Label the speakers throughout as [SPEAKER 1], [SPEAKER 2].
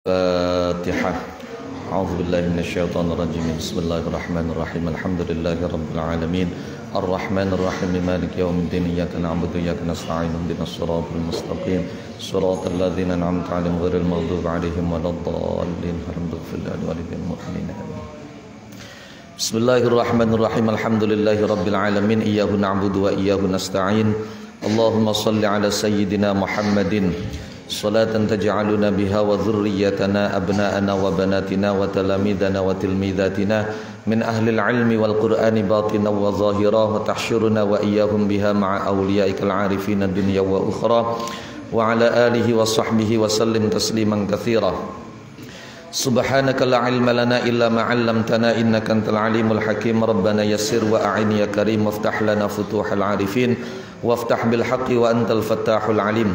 [SPEAKER 1] Fatihah. A'udzubillahi minasyaitonirrajim. Bismillahirrahmanirrahim. Alhamdulillahi rabbil alamin. Arrahmanir rahim. Maliki yaumiddin. Iyyaka na'budu wa iyyaka nasta'in. Ihdinas siratal mustaqim. Siratal ladzina an'amta 'alaihim ghairil maghdubi 'alaihim waladdallin. Ighfir lana wa lil mu'minin. Bismillahirrahmanirrahim. Alhamdulillahi rabbil alamin. Iyyahu na'budu wa iyyahu nasta'in. Allahumma shalli 'ala sayyidina Muhammadin salatan taj'aluna biha wa dhurriyyatana abna'ana wa banatina wa talamidana wa tilmidatina min ahli al-ilmi wal qur'ani batina wa zahira wa tahsyuruna wa iyyahum biha ma'a awliyaikal arifin dunya wa ukhra wa ala alihi wa sahbihi wa sallim tasliman katsira. Subhanaka la ilma lana illa ma 'allamtana innaka antal alimul hakim. Rabbana yassir wa a'in ya karim waftah lana futuhal arifin waftah bil haqqi wa antal fattahul alim.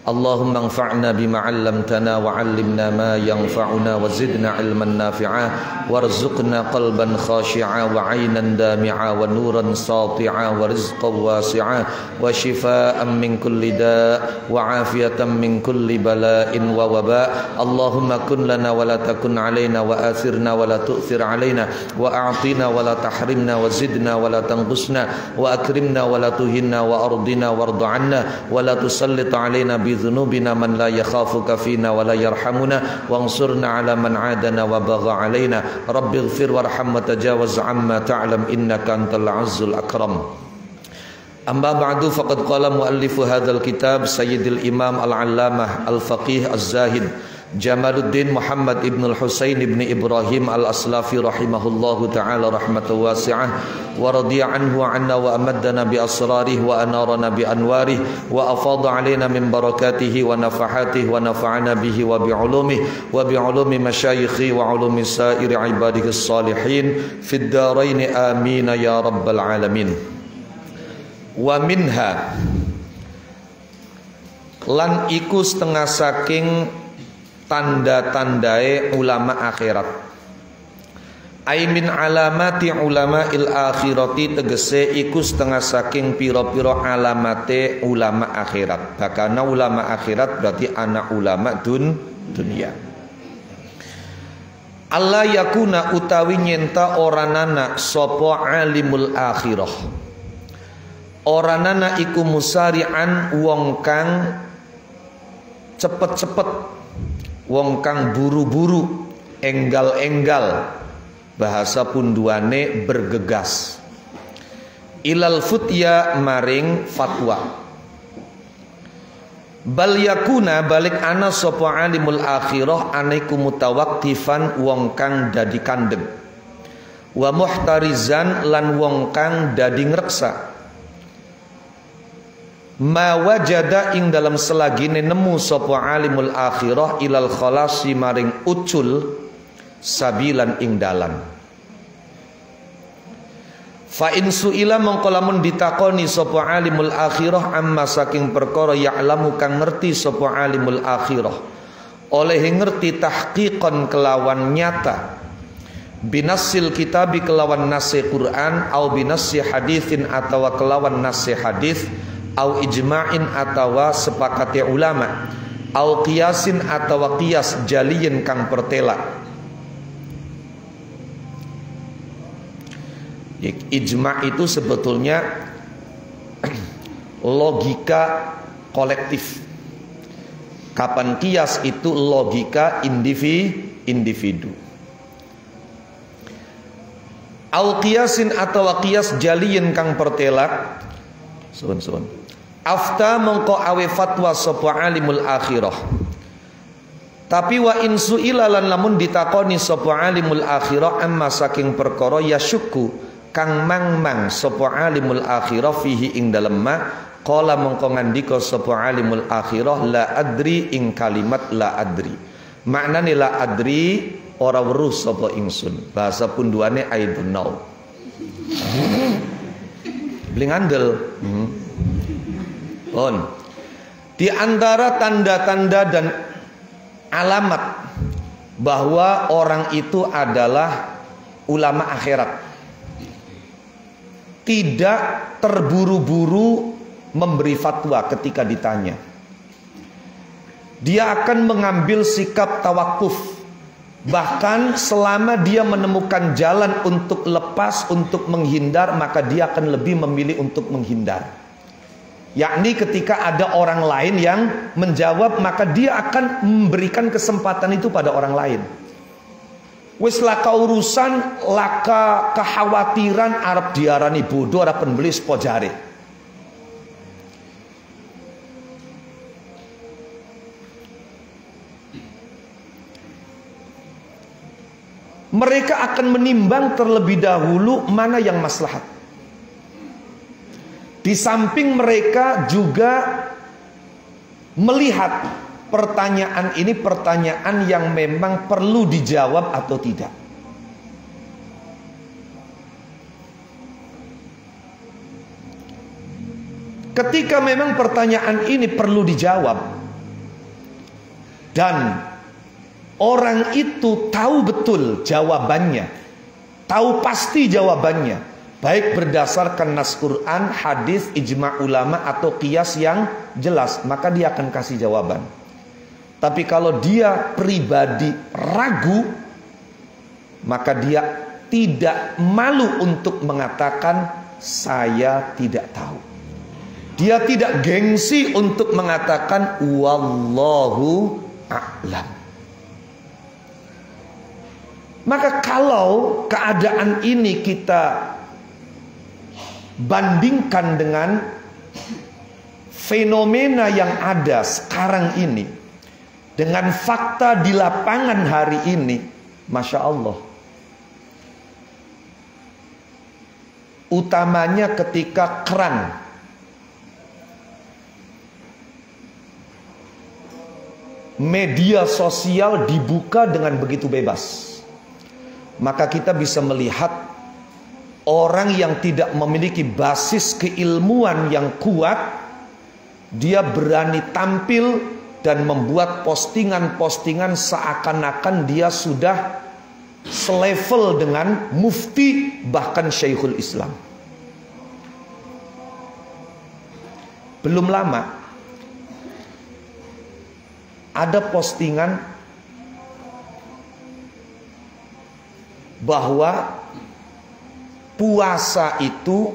[SPEAKER 1] Allahumma anfa'na bima 'allamtana wa 'allimna ma yanfa'una wa zidna 'ilman nafi'a warzuqna qalban khashi'a wa 'aynan dami'a wa nuran sati'a wa rizqan wasi'a wa shifaa'an min kulli da' wa 'afiyatan min kulli bala'in wa waba'. Allahumma kun lana wa la takun 'alaina wa athirna wa la tu'thir 'alaina wa a'tina wa la tahrimna wa zidna wa la tanqusna wa akrimna wa la tuhinna wa ardina warda 'anna wa la tusallit 'alaina bi dhunubina man la yakhafuka fina wa la yarhamuna wansurna ala man adana wa bagha alaina. Rabbighfir warham wa tajawaz amma ta'lam innaka antal azzul akram. Amma ba'du, faqad qala muallifu hadzal kitab sayyidil imam al-allamah al-faqih az-zahid Jamaluddin Muhammad ibn al-Husain ibn Ibrahim al-Aslafi rahimahullahu ta'ala rahmatan wasi'ah wa radiya anhu wa anna wa amaddana bi asrarih wa anarana bi anwarih wa afada alaina min barakatihi wa nafahatih wa nafa'ana bihi wa bi ulumihi wa bi ulumi masyayikhi wa ulumi sa'iri ibadihi salihin fid darain amin ya rabbal alamin. Wa minha lan iku setengah saking tanda-tandai ulama akhirat. Ai min alamati ulama il akhirati, tegese iku setengah saking piro-piro alamate ulama akhirat. Bakana ulama akhirat berarti anak ulama dunia. Allah yakuna utawi nyenta oranana sopo alimul akhirah. Oranana iku musari'an wong kang cepet-cepet, wong kang buru-buru, enggal-enggal, bahasa punduane bergegas. Ilal futya maring fatwa. Bal yakuna balik ana sapa alimul akhirah aniku mutawaqqifan wong kang dadi kandeg. Wa muhtarizan lan wong kang dadi ngreksa. Ma wajada ing dalam selagine nemu sapa alimul akhirah ilal khalasi maring ucul sabilan ing dalan. Fa in suila mongko lamun ditakoni sapa alimul akhirah amma saking perkara ya'lamu kang ngerti sapa alimul akhirah oleh ngerti tahqiqan kelawan nyata binasil kitabi kelawan nase Quran au binasi haditsin atawa kelawan nase hadis au ijma'in atawa sepakati ulama au qiyasin atawa qiyas jaliyin kang pertela. Ijma' itu sebetulnya logika kolektif. Kapan qiyas itu logika individu. Au qiyasin atawa qiyas jaliyin kang pertela. Suwun. Afta mongko awe fatwa sapa alimul akhirah. Tapi wa in suila lan lamun ditakoni sapa alimul akhirah amma saking perkara yasyukku kang mang-mang sapa alimul akhirah fihi ing dalem ma qala mongko ngandika sapa alimul akhirah la adri ing kalimat la adri. Maknane la adri ora weruh sapa ingsun. Bahasa punduane I don't know. Blingandel. Di antara tanda-tanda dan alamat bahwa orang itu adalah ulama akhirat, tidak terburu-buru memberi fatwa ketika ditanya. dia akan mengambil sikap tawakuf. Bahkan selama dia menemukan jalan untuk lepas, untuk menghindar, maka dia akan lebih memilih untuk menghindar. Yakni ketika ada orang lain yang menjawab, maka dia akan memberikan kesempatan itu pada orang lain. Wis laka urusan, laka kekhawatiran, arep diarani bodoh, arep pembeli sepojare. Mereka akan menimbang terlebih dahulu mana yang maslahat. Di samping mereka juga melihat pertanyaan ini pertanyaan yang memang perlu dijawab atau tidak. Ketika memang pertanyaan ini perlu dijawab dan orang itu tahu betul jawabannya, tahu pasti jawabannya, baik berdasarkan nas Quran, hadis, ijma' ulama atau qiyas yang jelas, maka dia akan kasih jawaban. Tapi kalau dia pribadi ragu, maka dia tidak malu untuk mengatakan saya tidak tahu. Dia tidak gengsi untuk mengatakan wallahu a'lam. Maka kalau keadaan ini kita bandingkan dengan fenomena yang ada sekarang ini, dengan fakta di lapangan hari ini, Masya Allah. Utamanya ketika keran media sosial dibuka dengan begitu bebas, maka kita bisa melihat orang yang tidak memiliki basis keilmuan yang kuat, dia berani tampil dan membuat postingan-postingan seakan-akan dia sudah selevel dengan mufti, bahkan Syekhul Islam. Belum lama ada postingan bahwa puasa itu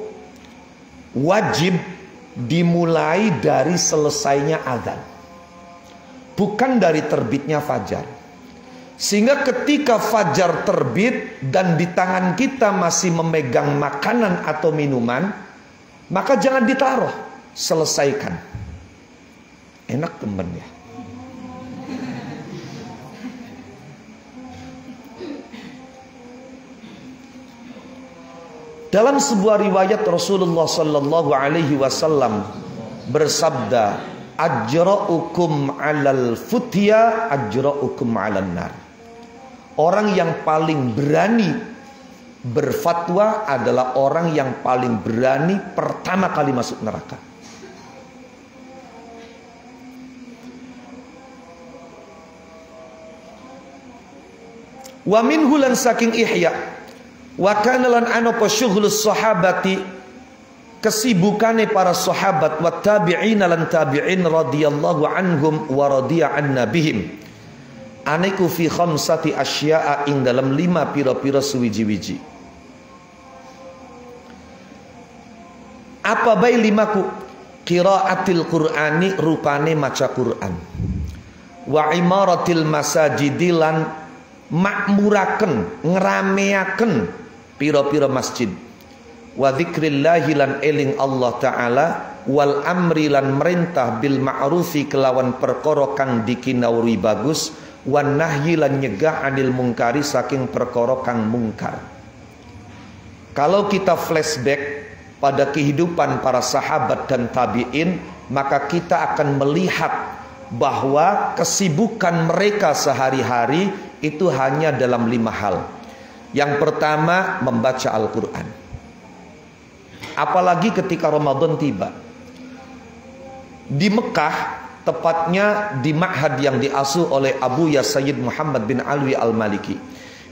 [SPEAKER 1] wajib dimulai dari selesainya azan, bukan dari terbitnya fajar. Sehingga ketika fajar terbit dan di tangan kita masih memegang makanan atau minuman, maka jangan ditaruh, selesaikan. Enak temen ya. Dalam sebuah riwayat Rasulullah sallallahu alaihi wasallam bersabda, ajra'ukum 'alal futya ajra'ukum 'alan nar. Orang yang paling berani berfatwa adalah orang yang paling berani pertama kali masuk neraka. Wa minhu lan saking ihya wa kana lan anapa syughlus sahabati, kesibukane para sahabat, wa tabi'ina lan tabi'in radhiyallahu anhum wa radiya anna bihim, aniku fi khamsati asya'a, ing dalam 5 pira-pira suwiji-wiji. Apa bae 5ku? Qiraatil Qur'ani, rupane maca Qur'an, wa imaratil masajidilan makmuraken, ngerameaken pira-pira masjid, wa dzikrillahi lan eling Allah Ta'ala, wal amri lan merintah bil ma'rufi kelawan perkara kang dikinawuri bagus, wan nahyi lan nyegah anil mungkari saking perkara kang mungkar. Kalau kita flashback pada kehidupan para sahabat dan tabi'in, maka kita akan melihat bahwa kesibukan mereka sehari-hari itu hanya dalam 5 hal. Yang pertama, membaca Al-Quran. Apalagi ketika Ramadan tiba. Di Mekah, tepatnya di ma'had yang diasuh oleh Abu Ya Sayyid Muhammad bin Alwi Al-Maliki,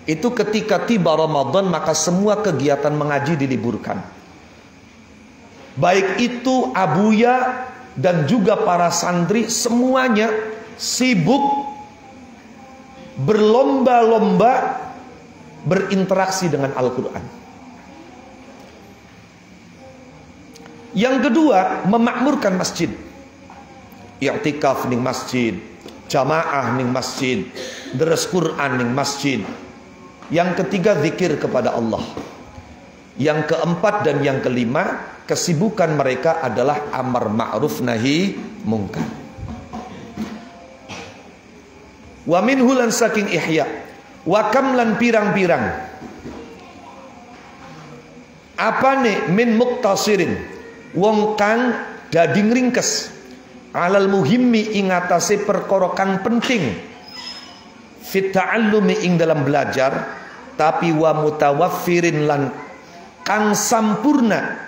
[SPEAKER 1] itu ketika tiba Ramadan maka semua kegiatan mengaji diliburkan. Baik itu Abuya dan juga para santri, semuanya sibuk berlomba-lomba berinteraksi dengan Al-Quran. Yang kedua, memakmurkan masjid. I'tikaf ning masjid, jamaah ning masjid, deres Quran ning masjid. Yang ketiga, zikir kepada Allah. Yang keempat dan yang kelima, kesibukan mereka adalah amar ma'ruf nahi mungkar. Wa minhu lan saking ihya, wa kam lan pirang-pirang. Apane min muktasirin, wong kang dadi ngringkes alal muhimmi ing atase perkara kang penting, fit ta'allumi ing dalam belajar, tapi wa mutawaffirin lan kang sampurna,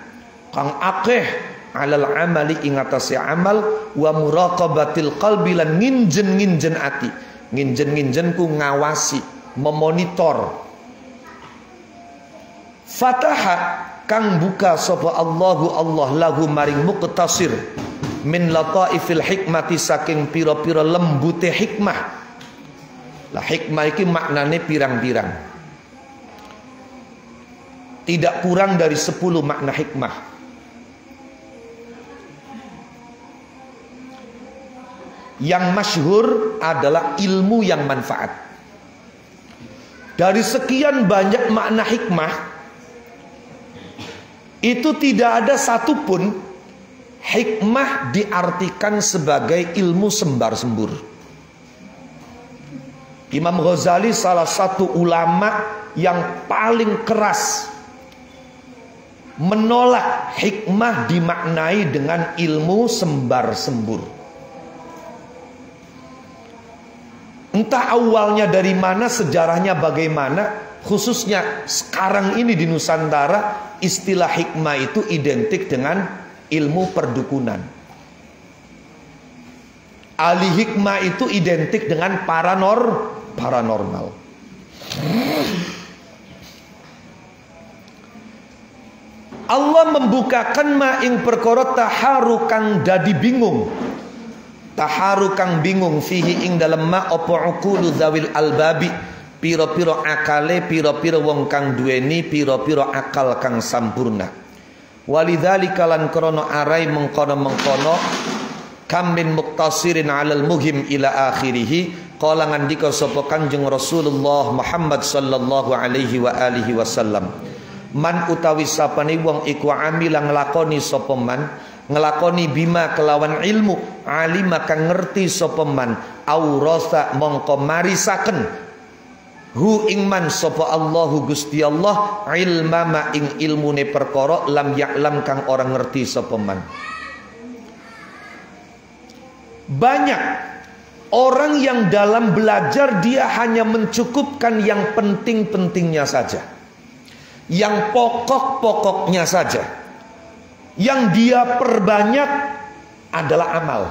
[SPEAKER 1] kang akeh alal amali ing atase amal, wa muraqabatil qalbi lan nginjen-nginjen ati. Nginjen-nginjen ku ngawasi, memonitor. Fataha kang buka sapa Allahu Allah lahu maring muqtasir min lataifil hikmati saking pira-pira lembute hikmah. Lah hikmah iki maknane pirang-pirang. Tidak kurang dari 10 makna hikmah. Yang masyhur adalah ilmu yang manfaat. Dari sekian banyak makna hikmah, itu tidak ada satupun hikmah diartikan sebagai ilmu sembar-sembur. Imam Ghazali salah satu ulama yang paling keras menolak hikmah dimaknai dengan ilmu sembar-sembur. Entah awalnya dari mana, sejarahnya bagaimana, khususnya sekarang ini di Nusantara, istilah hikmah itu identik dengan ilmu perdukunan. Ahli hikmah itu identik dengan paranormal. Allah membukakan ma'ing perkara taharu kang dadi bingung. Taharu kang bingung fihi ing dalem ma apa uqulu zawil albabi, pira-pira akale, pira-pira wong kang duweni pira-pira akal kang sampurna. Walidzalika lan krana arai mengkono-mengkono kam min muktasirin alal muhim ila akhirih, kala ngandika sapa Kanjeng Rasulullah Muhammad sallallahu alaihi wa alihi wasallam, man utawi sapane wong iku amilang nglakoni sapa man, ngelakoni bima kelawan ilmu, alima kang ngerti sapa man, aurasa mongko marisaken hu ing man sapa Allahu Gusti Allah, ilma ma ing ilmune perkara lam ya'lam kang orang ngerti sapa man. Banyak orang yang dalam belajar dia hanya mencukupkan yang penting-pentingnya saja, yang pokok-pokoknya saja. Yang dia perbanyak adalah amal.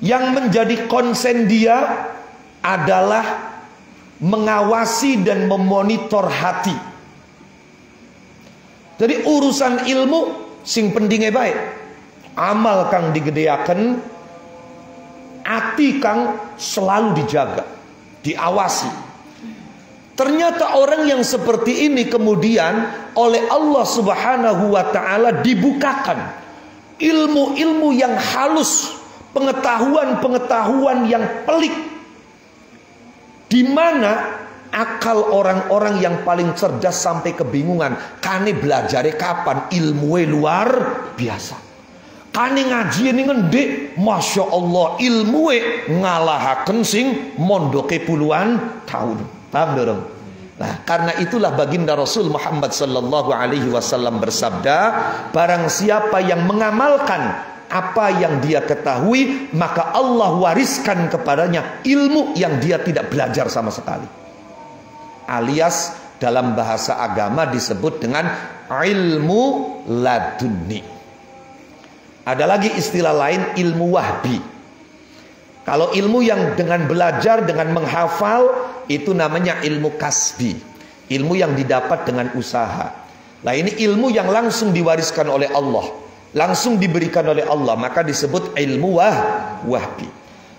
[SPEAKER 1] Yang menjadi konsen dia adalah mengawasi dan memonitor hati. Jadi urusan ilmu sing pentingnya baik, amal kang digedeaken, hati kang selalu dijaga, diawasi. Ternyata orang yang seperti ini kemudian oleh Allah Subhanahu wa ta'ala dibukakan ilmu-ilmu yang halus, pengetahuan-pengetahuan yang pelik, di mana akal orang-orang yang paling cerdas sampai kebingungan, kane belajare kapan, ilmu luar biasa. Kane ngaji ini ngendek, Masya Allah, ilmu ngalahaken sing mondoke puluhan tahun. Paham dorong? Nah, karena itulah baginda Rasul Muhammad sallallahu alaihi wasallam bersabda, barang siapa yang mengamalkan apa yang dia ketahui, maka Allah wariskan kepadanya ilmu yang dia tidak belajar sama sekali. Alias dalam bahasa agama disebut dengan ilmu laduni. Ada lagi istilah lain, ilmu wahbi. Kalau ilmu yang dengan belajar, dengan menghafal, itu namanya ilmu kasbi, ilmu yang didapat dengan usaha. Nah, ini ilmu yang langsung diwariskan oleh Allah. langsung diberikan oleh Allah, maka disebut ilmu wahbi.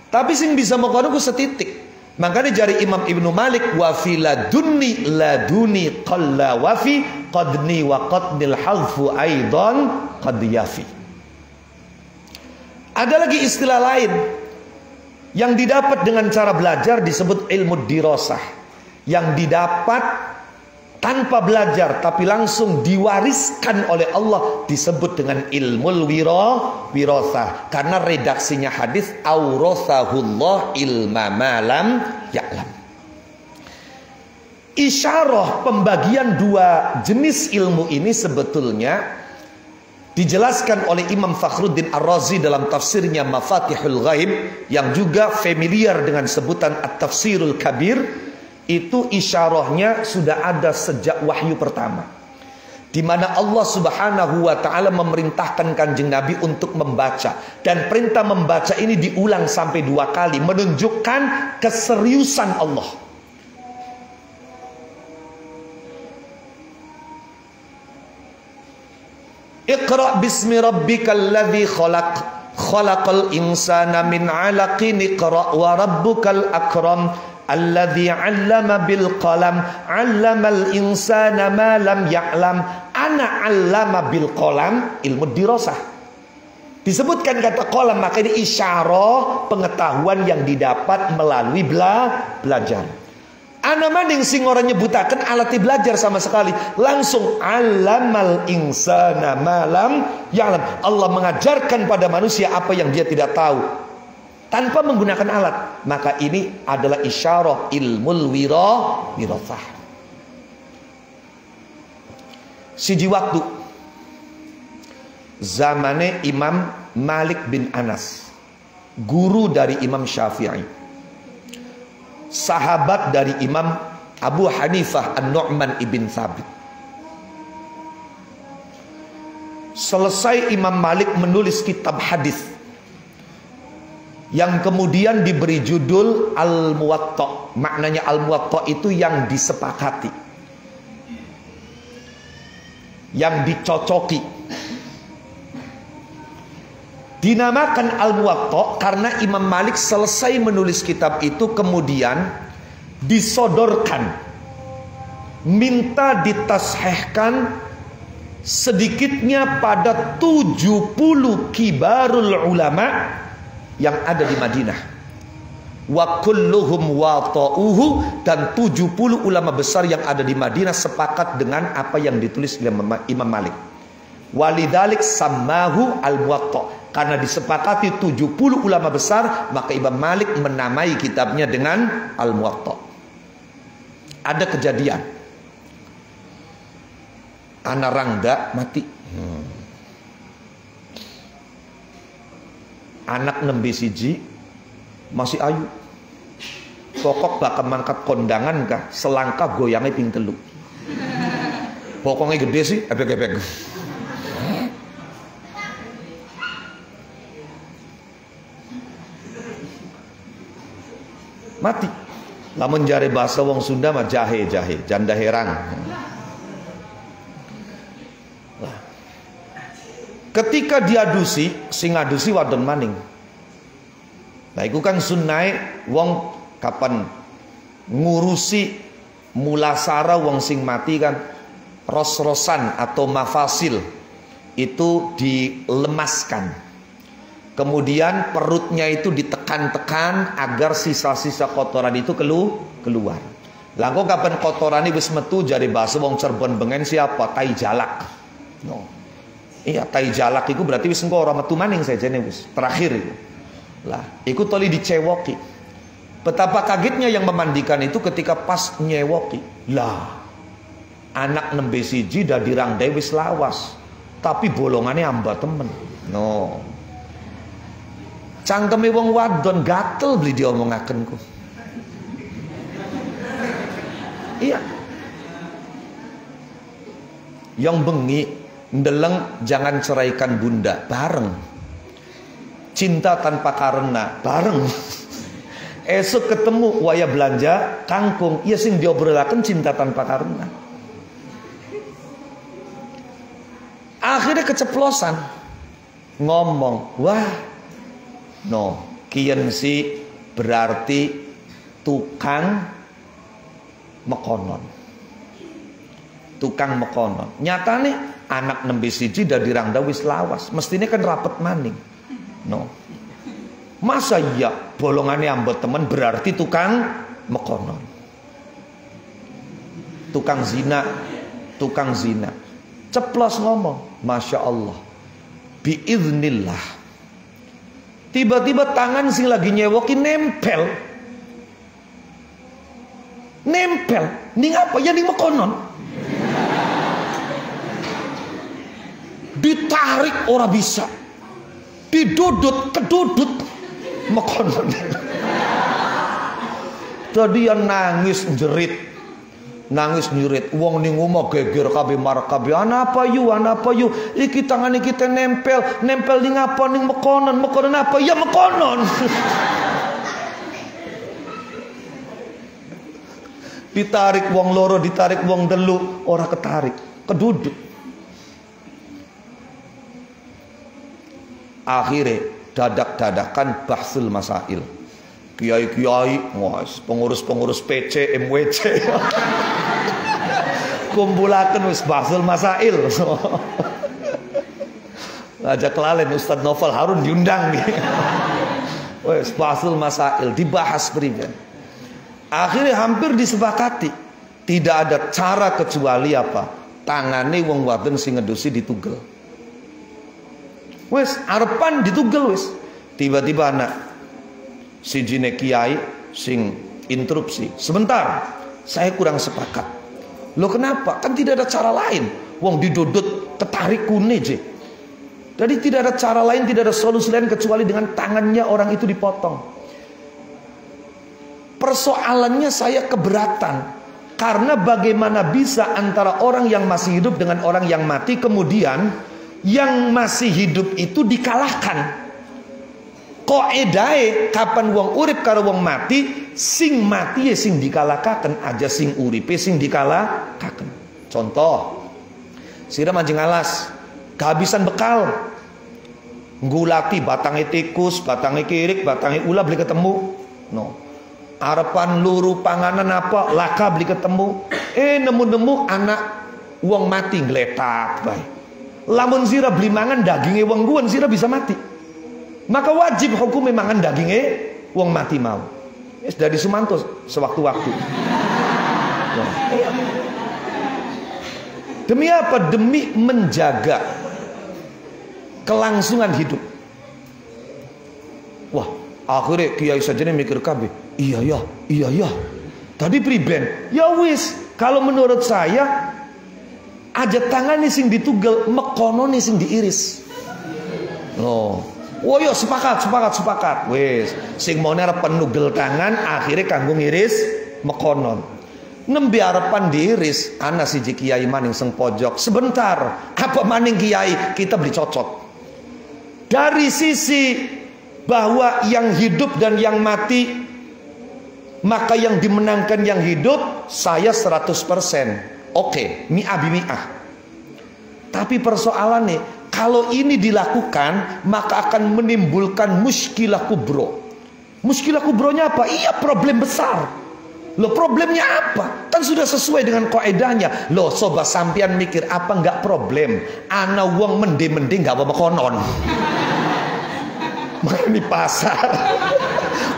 [SPEAKER 1] Tapi sing bisa mengkono ku setitik. Makanya jari Imam Ibnu Malik, wa fi laduni qalla wa fi qadni wa qadnil hadfu aidan qad yafi. Ada lagi istilah lain yang didapat dengan cara belajar disebut ilmu dirasah. Yang didapat tanpa belajar tapi langsung diwariskan oleh Allah disebut dengan ilmul wirasah, karena redaksinya hadis aurasahullah ilma malam ya'lam. Isyarah pembagian dua jenis ilmu ini sebetulnya dijelaskan oleh Imam Fakhruddin Ar-Razi dalam tafsirnya Mafatihul Ghaib, yang juga familiar dengan sebutan At-Tafsirul Kabir. Itu isyarahnya sudah ada sejak wahyu pertama, di mana Allah Subhanahu wa ta'ala memerintahkan Kanjeng Nabi untuk membaca, dan perintah membaca ini diulang sampai 2 kali, menunjukkan keseriusan Allah. Iqra bismi rabbikal ladzi khalaq, khalaqal insana min 'alaqin, iqra wa rabbukal akram alladzi 'allama bil qalam, 'allamal insana ma lam ya'lam. Ana 'allama bil qalam, ilmu dirasah. Disebutkan kata qalam, maka ini isyarah pengetahuan yang didapat melalui belajar. Ana maning sing ora nyebutaken alat belajar sama sekali, langsung 'allamal insana ma lam ya'lam. Allah mengajarkan pada manusia apa yang dia tidak tahu tanpa menggunakan alat. Maka ini adalah isyarah ilmul wirasah. Siji waktu zamane Imam Malik bin Anas, guru dari Imam Syafi'i, sahabat dari Imam Abu Hanifah An-Nu'man ibn Thabit. Selesai Imam Malik menulis kitab hadis yang kemudian diberi judul Al-Muwatta. Maknanya Al-Muwatta itu yang disepakati, yang dicocoki. Dinamakan Al-Muwatta karena Imam Malik selesai menulis kitab itu kemudian disodorkan, minta ditashehkan sedikitnya pada 70 kibarul ulama yang ada di Madinah. Wa kulluhum wata'uhu, dan 70 ulama besar yang ada di Madinah sepakat dengan apa yang ditulis oleh Imam Malik. Walidzalik sammahu al-Muwatta, karena disepakati 70 ulama besar, maka Imam Malik menamai kitabnya dengan Al-Muwatta. Ada kejadian anak rangga mati. Anak nembe siji masih ayu, pokok bakal mangkat kondangan kah selangkah goyangnya ping telu. Pokoknya gede sih, ebek-ebek. Mati. Lamun jare bahasa wong Sunda mah jahe janda herang. Ketika diadusi, sing ngadusi wadon maning. Nah, itu kan sunnah wong kapan ngurusi mulasara wong sing mati kan ros-rosan atau mafasil itu dilemaskan. Kemudian perutnya itu ditekan-tekan agar sisa-sisa kotoran itu keluar. Langko kapan kotoran ini wis metu jare bahasa wong Cirebon bengen siapa? Tai jalak. No. Iya, tai jalak itu berarti wis engko ora metu maning sajane wis terakhir itu. Lah, iku toli dicewoki. Betapa kagetnya yang memandikan itu ketika pas nyewoki. Lah, anak nembe siji dadi rangdai wis lawas, tapi bolongannya amba temen. No. Cangkeme wong wadon gatel beli diomongaken ku. Iya. Yang bengi ndeleng jangan ceraikan bunda bareng. Cinta tanpa karena bareng. Esok ketemu waya belanja kangkung, iya sing diobrolaken cinta tanpa karena. Akhirnya keceplosan. ngomong, wah, no, kian si berarti tukang mekonon. Tukang mekonon. Nyatane anak nembe siji dari rangda wis lawas. Mestinya kan rapet maning. No. Masa iya bolongannya ambot temen berarti tukang mekonon. Tukang zina. Tukang zina. Ceplos ngomong, Masya Allah, biiznillah. Tiba-tiba tangan sing lagi nyewokin nempel. Nempel. Ning apa? Ya ning mekonon. Ditarik ora bisa. Didudut, kedudut. Mekonon. Tadi yang nangis jerit. Nangis nyerit, wong ning omah geger kabeh marek kabeh. Ana apa yu? Iki tangan kita nempel ning apa ning mekonon. Mekonon apa? Ya mekonon. Ditarik wong loro, ditarik wong telu, ora ketarik, keduduk. Akhirnya dadak-dadakan bahsul masail. Kiai-kiai, pengurus-pengurus PC, MWC. Kumpulaken wis bahsul masail. Ngajak kelalen Ustaz Novel Harun diundang nih. Wis bahsul masail dibahas priben. Akhirnya hampir disepakati tidak ada cara kecuali apa? Tangane wong wadon sing ngedusi ditugel. Wis arepan ditugel wis. Tiba-tiba anak sijine kiai sing interupsi. Sebentar, saya kurang sepakat. Loh kenapa? Kan tidak ada cara lain. Wong didudut ketarik kune je. Jadi tidak ada cara lain, tidak ada solusi lain kecuali dengan tangannya orang itu dipotong. Persoalannya saya keberatan. Karena bagaimana bisa antara orang yang masih hidup dengan orang yang mati, kemudian yang masih hidup itu dikalahkan. Koedae kapan wong urip karo wong mati, sing mati ya sing dikalahkaken, aja sing uripe sing dikalahkaken. Contoh, sira mancing alas, kehabisan bekal. Ngulati batange tikus, batange kirik, batange ulah beli ketemu. No. Arepan luru panganan apa, laka beli ketemu. Nemu-nemu anak wong mati ngletak bae. Lamun sira beli mangan daginge wong guwen, sira bisa mati. Maka wajib hukum mangan dagingnya wong mati mau. Dari Sumanto sewaktu-waktu. Demi apa? Demi menjaga kelangsungan hidup. Wah, akhirnya kiai saja nih mikir kabeh. Iya ya. Tadi priben. Ya wis, kalau menurut saya aja tangan nih sing ditugel, mekono nih sing diiris. Oh. Oh yo sepakat. Wis, sing mau arepan nugel tangan akhirnya kanggo ngiris mekonon. Nembe arepan diiris, ana siji kiai maning sing pojok. Sebentar, apa maning kiai? Kita beli cocok. Dari sisi bahwa yang hidup dan yang mati, maka yang dimenangkan yang hidup, saya 100%. Oke, mi'ah bimi'ah. Tapi persoalannya, kalau ini dilakukan, maka akan menimbulkan muskilah kubro. Muskilah kubronya apa? Iya, problem besar. Loh, problemnya apa? Kan sudah sesuai dengan kaidahnya. Loh, sobat sampean mikir apa enggak problem? Ana wong mending enggak apa konon. Mari pasar.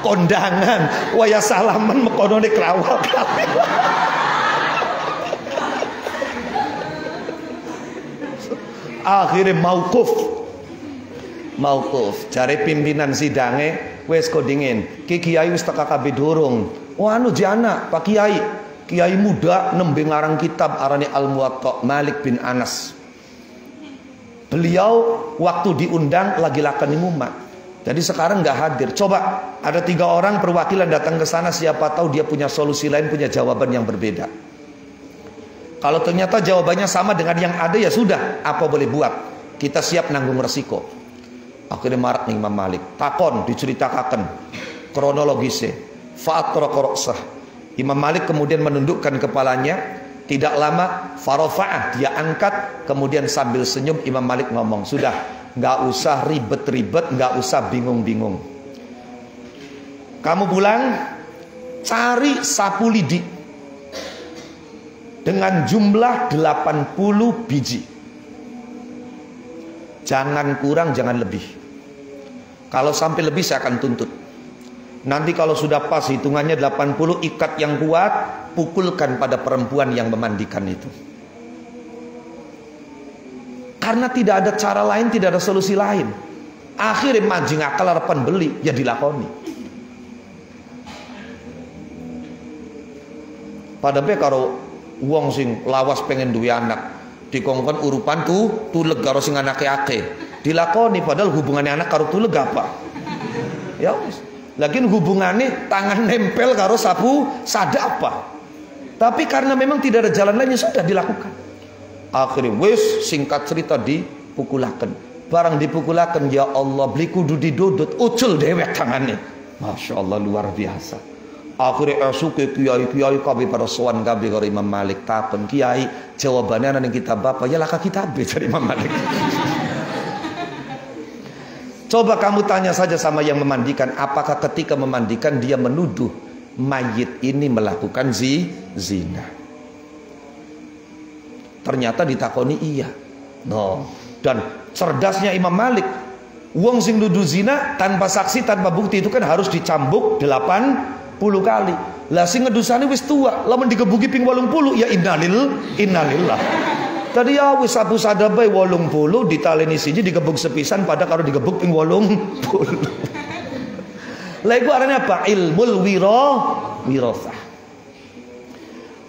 [SPEAKER 1] Kondangan, waya salaman mekonone kerawal kali. Akhirnya maukuf cari pimpinan sidange wes kodingin kiai wis teka kabeh durung. Wah anu jana Pak Kiai muda nembe ngarang kitab arane Al Muwatta Malik bin Anas. Beliau waktu diundang lagi lakan umat. Jadi sekarang nggak hadir. Coba ada 3 orang perwakilan datang ke sana, siapa tahu dia punya solusi lain, punya jawaban yang berbeda. Kalau ternyata jawabannya sama dengan yang ada, ya sudah, apa boleh buat. Kita siap nanggung resiko. Akhirnya marak nih Imam Malik. Takon diceritakan kronologisnya. Fa'atraka ra'sah. Imam Malik kemudian menundukkan kepalanya. Tidak lama farafa'ah, dia angkat. Kemudian sambil senyum Imam Malik ngomong, sudah, nggak usah ribet-ribet, nggak usah bingung-bingung. Kamu pulang, cari sapu lidi dengan jumlah 80 biji. Jangan kurang, jangan lebih. Kalau sampai lebih saya akan tuntut. Nanti kalau sudah pas hitungannya 80, ikat yang kuat, pukulkan pada perempuan yang memandikan itu. Karena tidak ada cara lain, tidak ada solusi lain. Akhirnya mancing akal harapan beli, ya dilakoni. Padahal kalau wong sing lawas pengen duwe anak, dikongkon urupan tuleg karo sing anake akeh. Dilakoni padahal hubungannya anak karo tuleg apa? Ya wis. Lagian hubungannya tangan nempel karo sapu sada apa? Tapi karena memang tidak ada jalan lain, sudah dilakukan. Akhirnya wis singkat cerita dipukulaken. Barang dipukulaken, ya Allah beli kudu didudut, ucul dewek tangannya. Masya Allah luar biasa. Akhirnya esuke kiai-kiai kabeh pada sowan kabeh karo Imam Malik takon, "Kiai, jawabannya ana ning kitab apa?" Ya lah kitab dari Imam Malik. Coba kamu tanya saja sama yang memandikan, apakah ketika memandikan dia menuduh mayit ini melakukan zina? Ternyata ditakoni iya. No. Dan cerdasnya Imam Malik, wong sing nuduh zina tanpa saksi, tanpa bukti itu kan harus dicambuk 80 kali. Lah sing ngedusane wis tua, lamun digebuki ping 80 ya innalillah. Tadi ya wis sapu sada bae 80 ditaleni siji digebuk sepisan pada karo digebuk ping 80. Lah iku arane apa? Ilmul wirasah.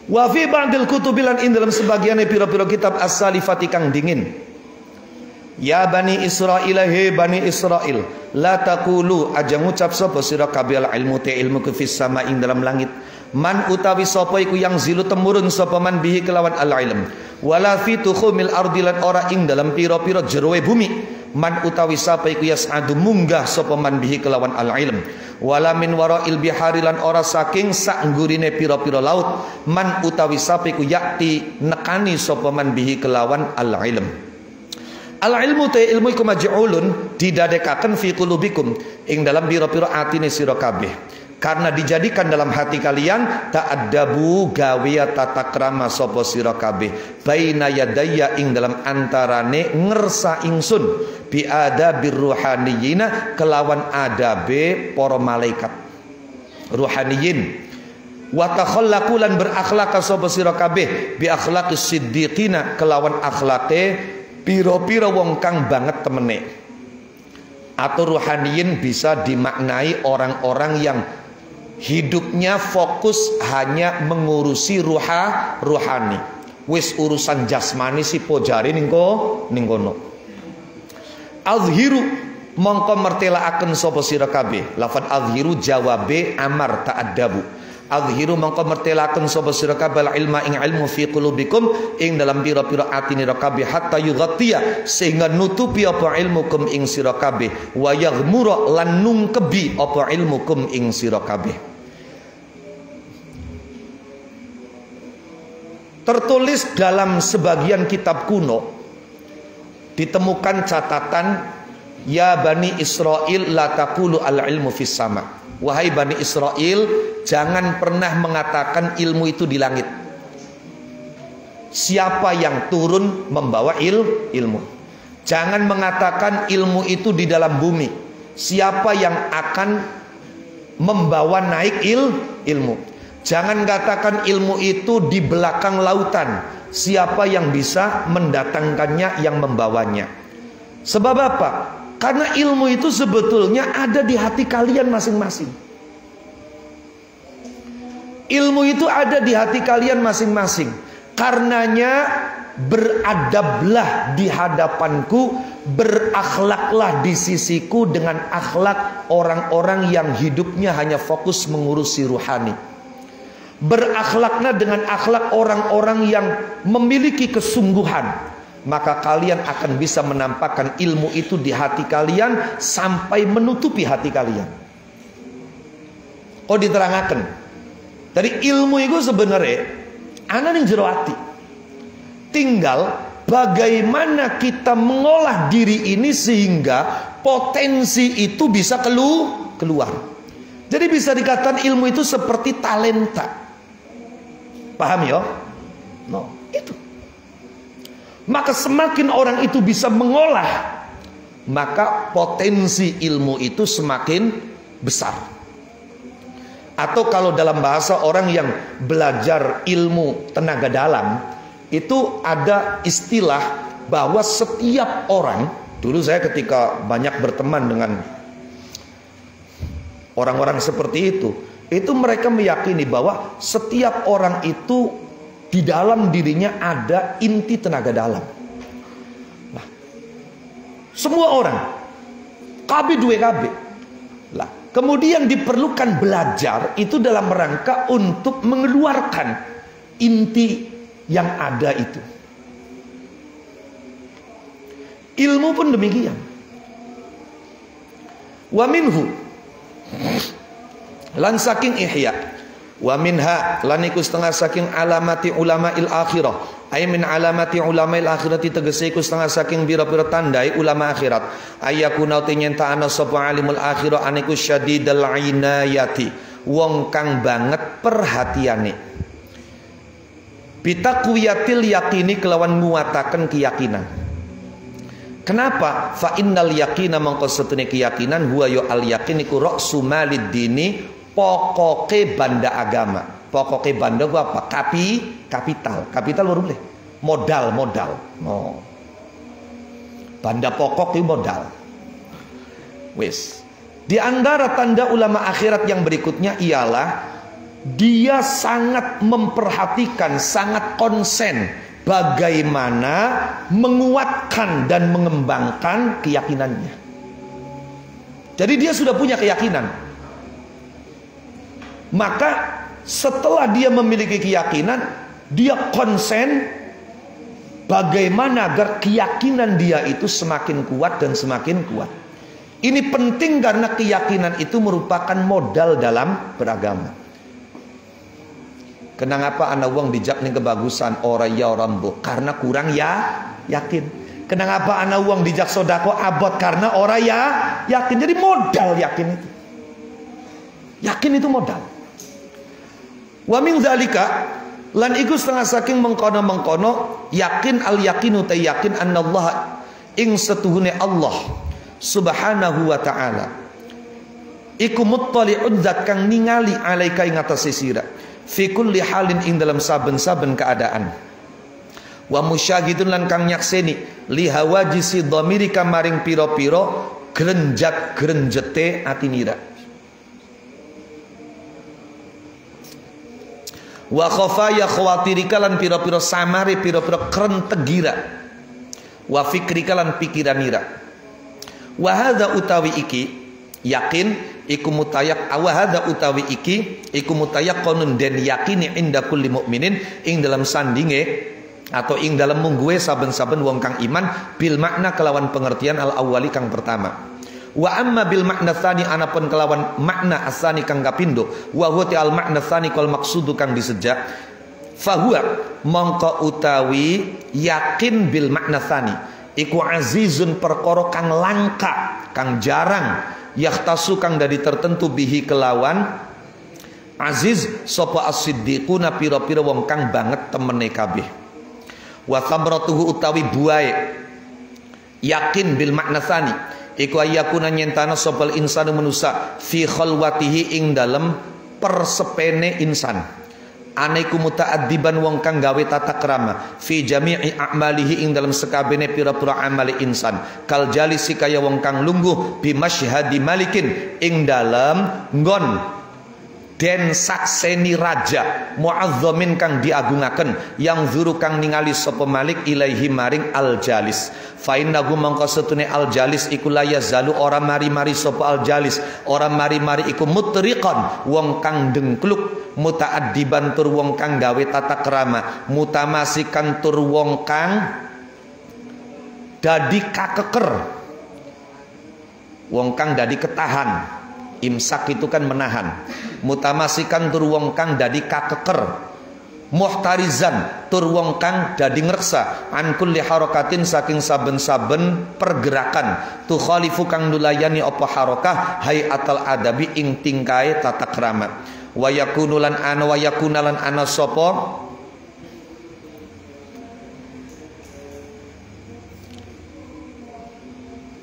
[SPEAKER 1] Wa fi ba'dil kutubilan in dalam sebagian pira-pira kitab as-salifati kang dingin. Ya Bani Israil, he Bani Israil, la taqulu aja ngucap sapa sira kabeh ilmu te ilmu ke fis sama ing dalam langit. Man utawi sapa iku yang zilu temurun sapa man bihi kelawan al-ilm. Wala fi tukhumil ardi lan ora ing dalam pira-pira jeroe bumi. Man utawi sapa iku yas'adu munggah sapa man bihi kelawan al-ilm. Wala min wara'il bihari lan ora saking sak nggurine pira-pira laut. Man utawi sapa iku yakti nekani sapa man bihi kelawan al-ilm. Al-ilmu te ilmu iku maj'ulun didadekaken fi qulubikum ing dalam pira-pira atine sira kabeh. Karena dijadikan dalam hati kalian ta'addabu gawiya tata krama sapa sira kabeh baina yadayya ing dalam antarane ngersa ingsun bi adabir ruhaniyina kelawan adabe para malaikat ruhaniyin wa takhallaqu lan berakhlak sapa sira kabeh bi akhlaqis siddiqina kelawan akhlake pira-pira wong kang banget temene. Atau ruhaniyin bisa dimaknai orang-orang yang hidupnya fokus hanya mengurusi ruhani. Wis urusan jasmani si pojari ning kono. Azhiru mongko mertelaaken sapa sira kabeh. Lafaz azhiru jawabe amar ta'addabu. Azhiru mongko mertelaaken sapa sira kabeh ilma ing ilmu fi qulubikum ing dalam pira-pira atine sira kabeh hatta yughatiya sehingga nutupi apa ilmukum ing sira kabeh wa yaghmura lan nungkebi apa ilmukum ing sira kabeh. Tertulis dalam sebagian kitab kuno ditemukan catatan ya Bani Israil la taqulu al-ilmu fis sama. Wahai Bani Israil, jangan pernah mengatakan ilmu itu di langit. Siapa yang turun membawa ilmu? Jangan mengatakan ilmu itu di dalam bumi. Siapa yang akan membawa naik ilmu? Jangan katakan ilmu itu di belakang lautan. Siapa yang bisa mendatangkannya, yang membawanya? Sebab apa? Karena ilmu itu sebetulnya ada di hati kalian masing-masing. Ilmu itu ada di hati kalian masing-masing. Karenanya beradablah di hadapanku, berakhlaklah di sisiku dengan akhlak orang-orang yang hidupnya hanya fokus mengurusi ruhani. Berakhlaklah dengan akhlak orang-orang yang memiliki kesungguhan, maka kalian akan bisa menampakkan ilmu itu di hati kalian sampai menutupi hati kalian. Oh diterangkan. Dari ilmu itu sebenarnya ana ning jero ati. Tinggal bagaimana kita mengolah diri ini sehingga potensi itu bisa keluar. Jadi bisa dikatakan ilmu itu seperti talenta. Paham ya? No, itu. Maka semakin orang itu bisa mengolah, maka potensi ilmu itu semakin besar. Atau kalau dalam bahasa orang yang belajar ilmu tenaga dalam, itu ada istilah bahwa setiap orang, dulu saya ketika banyak berteman dengan orang-orang seperti itu mereka meyakini bahwa setiap orang itu di dalam dirinya ada inti tenaga dalam. Nah, semua orang KB 2KB. Lah, kemudian diperlukan belajar itu dalam rangka untuk mengeluarkan inti yang ada itu. Ilmu pun demikian. Wa minhu lan saking ihya, wa minha lan iku setengah saking alamati ulama'il akhirah, ay min alamati ulama'il akhirati tegese iku setengah saking bira-bira tandai ulama akhirat, ayakuna nyenta ana sapa alimul akhirah aniku syadidal inayati, wong kang banget perhatiane, bitaqwiyatil yakini kelawan nguataken keyakinan. Kenapa? Fa innal yakina mangko setune keyakinan huwa ya al yakin iku ra'su malid dini, pokoke banda agama. Pokoke banda gua apa? Kapital baru boleh. Modal. Oh. Banda pokok itu modal. Wis. Di antara tanda ulama akhirat yang berikutnya ialah dia sangat memperhatikan, sangat konsen bagaimana menguatkan dan mengembangkan keyakinannya. Jadi dia sudah punya keyakinan. Maka setelah dia memiliki keyakinan, dia konsen bagaimana agar keyakinan dia itu semakin kuat dan semakin kuat. Ini penting karena keyakinan itu merupakan modal dalam beragama. Kenapa anak wong dijak ning kebagusan ora ya ora mbok karena kurang yakin. Kenapa anak wong dijak sodako abot karena ora yakin. Jadi modal yakin itu. Yakin itu modal. Wa min zalika lan iku setengah saking mengkono yakin al yakinu ta yakin annallaha ing setuhune Allah subhanahu wa ta'ala iku muttali'un zat kang ningali alaika ing atase sira fi kulli halin ing dalam saben-saben keadaan, wa musyahidun lan kang nyakseni li hawajisi dhamirika maring pira-pira grenjat-grenjete atinira, wa khafaya khawatirika lan pira-pira samare pira-pira krentegira, wa fikrika lan pikiranira, wa hadza utawi iki yakin iku mutayak awahada utawi iki iku mutayak konun den yakini inda kulli mukminin ing dalam sandinge atau ing dalam mungguwe saben-saben wong kang iman bil makna kelawan pengertian al awwali kang pertama, wa amma bil makna tsani anapun kelawan makna asani kang kapindo wa huwa al makna tsani kal maksudu kang disejak fahuwa mongko utawi yakin bil makna tsani iku azizun perkara kang langka kang jarang yakhtasu kang dari tertentu bihi kelawan aziz sapa as-siddiquna pira-pira wong kang banget temene kabeh, wa thamratuhu utawi buahe yakin bil makna tsani iku ayakuna nyentana sapa insanu manusa fi khalwatihi ing dalem persepene insan anaiku muta'addiban wong kang gawe tata krama fi jami'i a'malihi ing dalam sekabene pira-pira amali insan kal jalisi kaya wong kang lungguh bi masyhadi malikin ing dalam nggon den sakseni raja muazzamin kang diagungaken yang zuru kang ningali sapa malik ilaihi maring al jalis fa innahu mangka setune al jalis iku la yazalu ora mari-mari sapa al jalis ora mari-mari iku mutriqan wong kang dengkluk mutaaddiban tur wong kang gawe tata krama mutamasikan tur wong kang dadi kakeker wong kang dadi ketahan. Imsak itu kan menahan. Mutamasikan tur wong kang dadi kakeker muhtarizan tur wong kang dadi ngreksa an kulli harakatin saking saben-saben pergerakan tukhalifu kang nulayani apa harakah hayatal adabi ing tingkae tata krama wa yakunulan ana sapa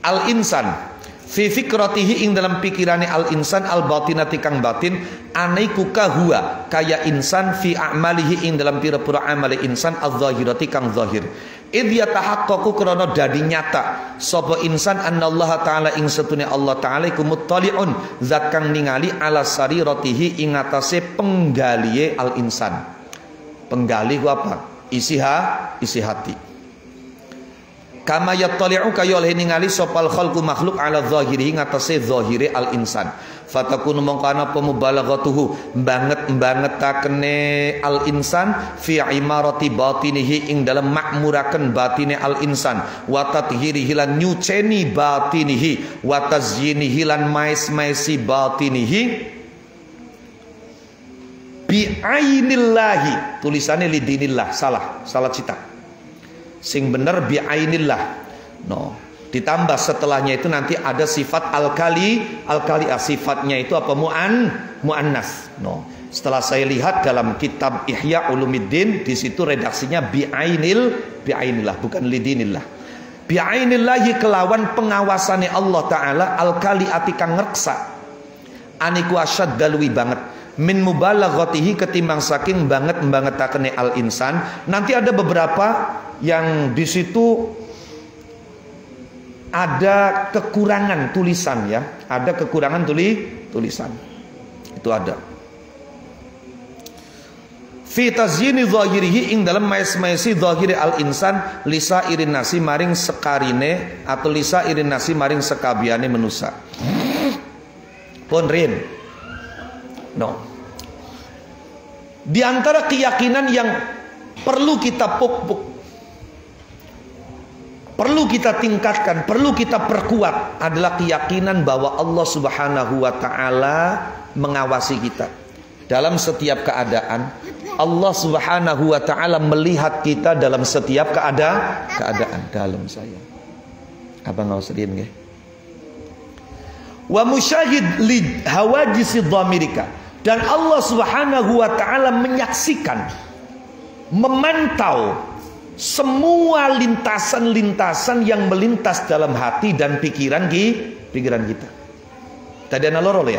[SPEAKER 1] al insan fi fikratihi ing dalam pikirane al insan al batinati kang batin anaiku kahua kaya insan fi a'malihi ing dalam pira-pira amali insan al zahirati kang zahir id yatahaqqaqu krana dadi nyata sapa insan annallaha taala ing setune Allah taala iku muttali'un zat kang ningali ala sariratihi ing atase penggalihe al insan. Penggali ku apa? Isi hati. Kama yattali'u kaya oleh ningali sopal khalqu makhluk ala zahiri ngatasé zahire al insan fatakunu mongkana pemubalaghatuhu banget-bangetakene al insan fi imarati batinihi ing dalam makmuraken batine al insan wa tathhirihi lan nyuceni batinihi wa tazyinihi lan mais-maisi batinihi bi ainillahi tulisannya lidinillah salah cetak sing bener bi ainillah. Ditambah setelahnya itu nanti ada sifat al-kali sifatnya itu apa muannas. Setelah saya lihat dalam kitab Ihya Ulumuddin di situ redaksinya bi ainillah bukan lidinillah. Bi ainillahi kelawan pengawasannya Allah taala al-kali atikang ngreksa aniku asyad dalwi banget min mubalaghatihi ketimbang saking bangetakene al insan. Nanti ada beberapa yang di situ ada kekurangan tulisan ya, ada kekurangan tulisan. Itu ada. Fi tazyini zahirihi ing dalam mais-maisi zahiri al insan lisa irin nasi maring sekarine atau lisa irin nasi maring sekabiane manusa. Pun rin. Di antara keyakinan yang perlu kita pupuk, perlu kita tingkatkan, perlu kita perkuat adalah keyakinan bahwa Allah Subhanahu wa taala mengawasi kita dalam setiap keadaan. Allah Subhanahu wa taala melihat kita dalam setiap keadaan dalam saya. Abang ngau sedih nggih? Wa musyahid li hawajisi dhamirika. Dan Allah Subhanahu wa taala menyaksikan, memantau semua lintasan-lintasan yang melintas dalam hati dan pikiran kita. Tadi ana loro ya.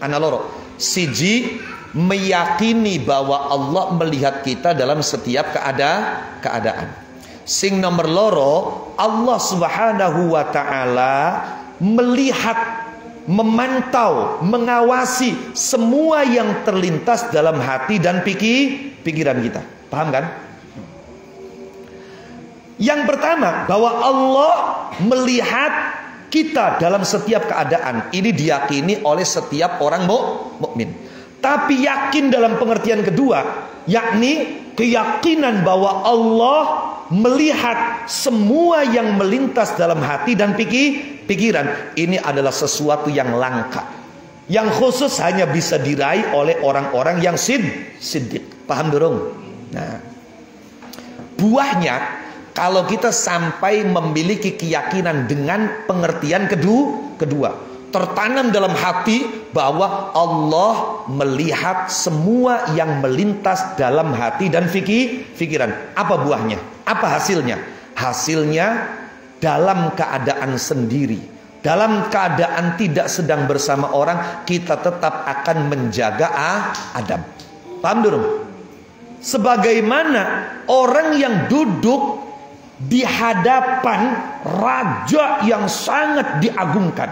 [SPEAKER 1] Ana loro. Siji meyakini bahwa Allah melihat kita dalam setiap keadaan. Sing nomor loro, Allah Subhanahu wa taala melihat, memantau, mengawasi semua yang terlintas dalam hati dan pikiran kita. Paham kan? Yang pertama, bahwa Allah melihat kita dalam setiap keadaan. Ini diyakini oleh setiap orang mukmin. Tapi yakin dalam pengertian kedua, yakni keyakinan bahwa Allah melihat semua yang melintas dalam hati dan pikiran. Ini adalah sesuatu yang langka, yang khusus hanya bisa diraih oleh orang-orang yang siddiq. Paham dorong? Nah, buahnya kalau kita sampai memiliki keyakinan dengan pengertian kedua, tertanam dalam hati bahwa Allah melihat semua yang melintas dalam hati dan pikiran. Apa buahnya? Apa hasilnya? Hasilnya dalam keadaan sendiri, dalam keadaan tidak sedang bersama orang, kita tetap akan menjaga adab. Paham dulu? Sebagaimana orang yang duduk di hadapan raja yang sangat diagungkan,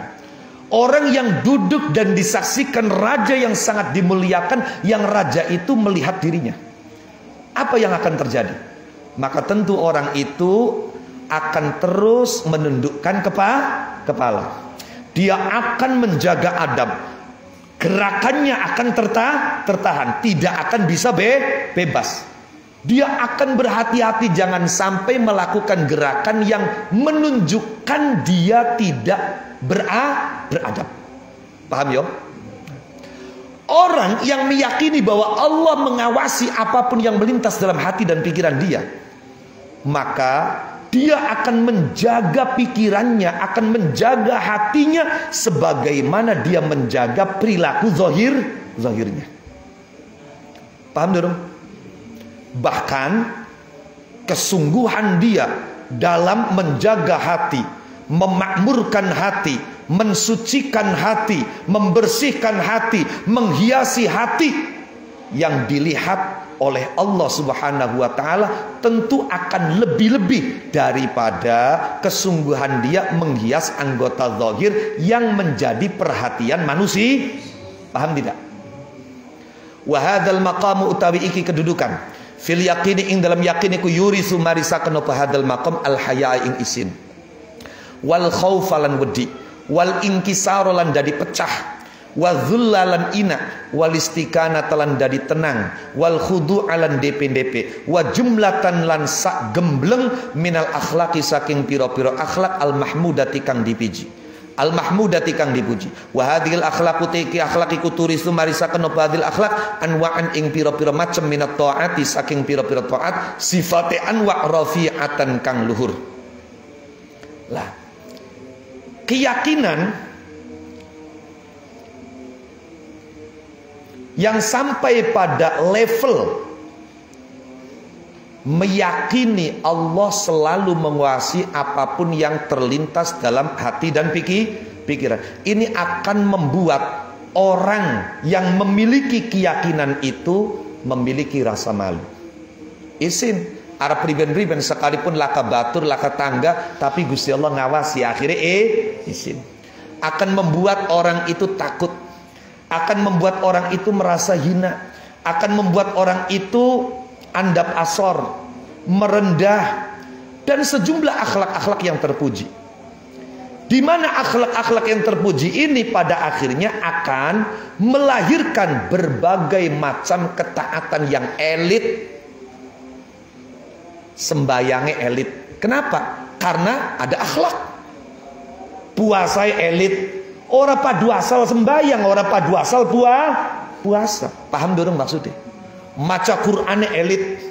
[SPEAKER 1] orang yang duduk dan disaksikan raja yang sangat dimuliakan, yang raja itu melihat dirinya, apa yang akan terjadi? Maka tentu orang itu akan terus menundukkan kepala. Dia akan menjaga adab. Gerakannya akan tertahan, tidak akan bisa bebas. Dia akan berhati-hati jangan sampai melakukan gerakan yang menunjukkan dia tidak beradab. Paham ya? Orang yang meyakini bahwa Allah mengawasi apapun yang melintas dalam hati dan pikiran dia, maka dia akan menjaga pikirannya, akan menjaga hatinya sebagaimana dia menjaga perilaku zahirnya. Paham dong? Bahkan kesungguhan dia dalam menjaga hati, memakmurkan hati, mensucikan hati, membersihkan hati, menghiasi hati, yang dilihat oleh Allah Subhanahu wa Ta'ala tentu akan lebih-lebih daripada kesungguhan dia menghias anggota zahir yang menjadi perhatian manusia. Paham tidak? Wa hadzal maqamu utawi iki kedudukan fil yaqini ing dalam yakin iku yurisu marisaken apa hadzal maqam al haya ing isin wal khaufa lan wedi wal inkisara lan dadi pecah wa dzullalan ina wal istiqanata lan dadi tenang wal khudu'alan DP wa jumlatan lan sak gembleng minal akhlaqi saking pira-pira akhlak al mahmudati kang dipiji. Al mahmudati kang dipuji. Wa hadhil akhlaqu tiki akhlaq iku turisu marisaken apa hadhil akhlaq anwa'an ing pira-pira macem minat taati saking pira-pira taat sifate anwa' rafi'atan kang luhur. Lah, keyakinan yang sampai pada level meyakini Allah selalu menguasai apapun yang terlintas dalam hati dan pikiran. Ini akan membuat orang yang memiliki keyakinan itu memiliki rasa malu. Isin arep priben-priben sekalipun laka batur, laka tangga, tapi Gusti Allah ngawasi akhirnya isin. Akan membuat orang itu takut, akan membuat orang itu merasa hina, akan membuat orang itu andap asor, merendah, dan sejumlah akhlak-akhlak yang terpuji. Di mana akhlak-akhlak yang terpuji ini pada akhirnya akan melahirkan berbagai macam ketaatan yang elit. Sembayangnya elit. Kenapa? Karena ada akhlak. Puasa elit. Ora padu asal sembayang, ora padu asal puasa. Paham dorong maksudnya? Maca Qur'an elit,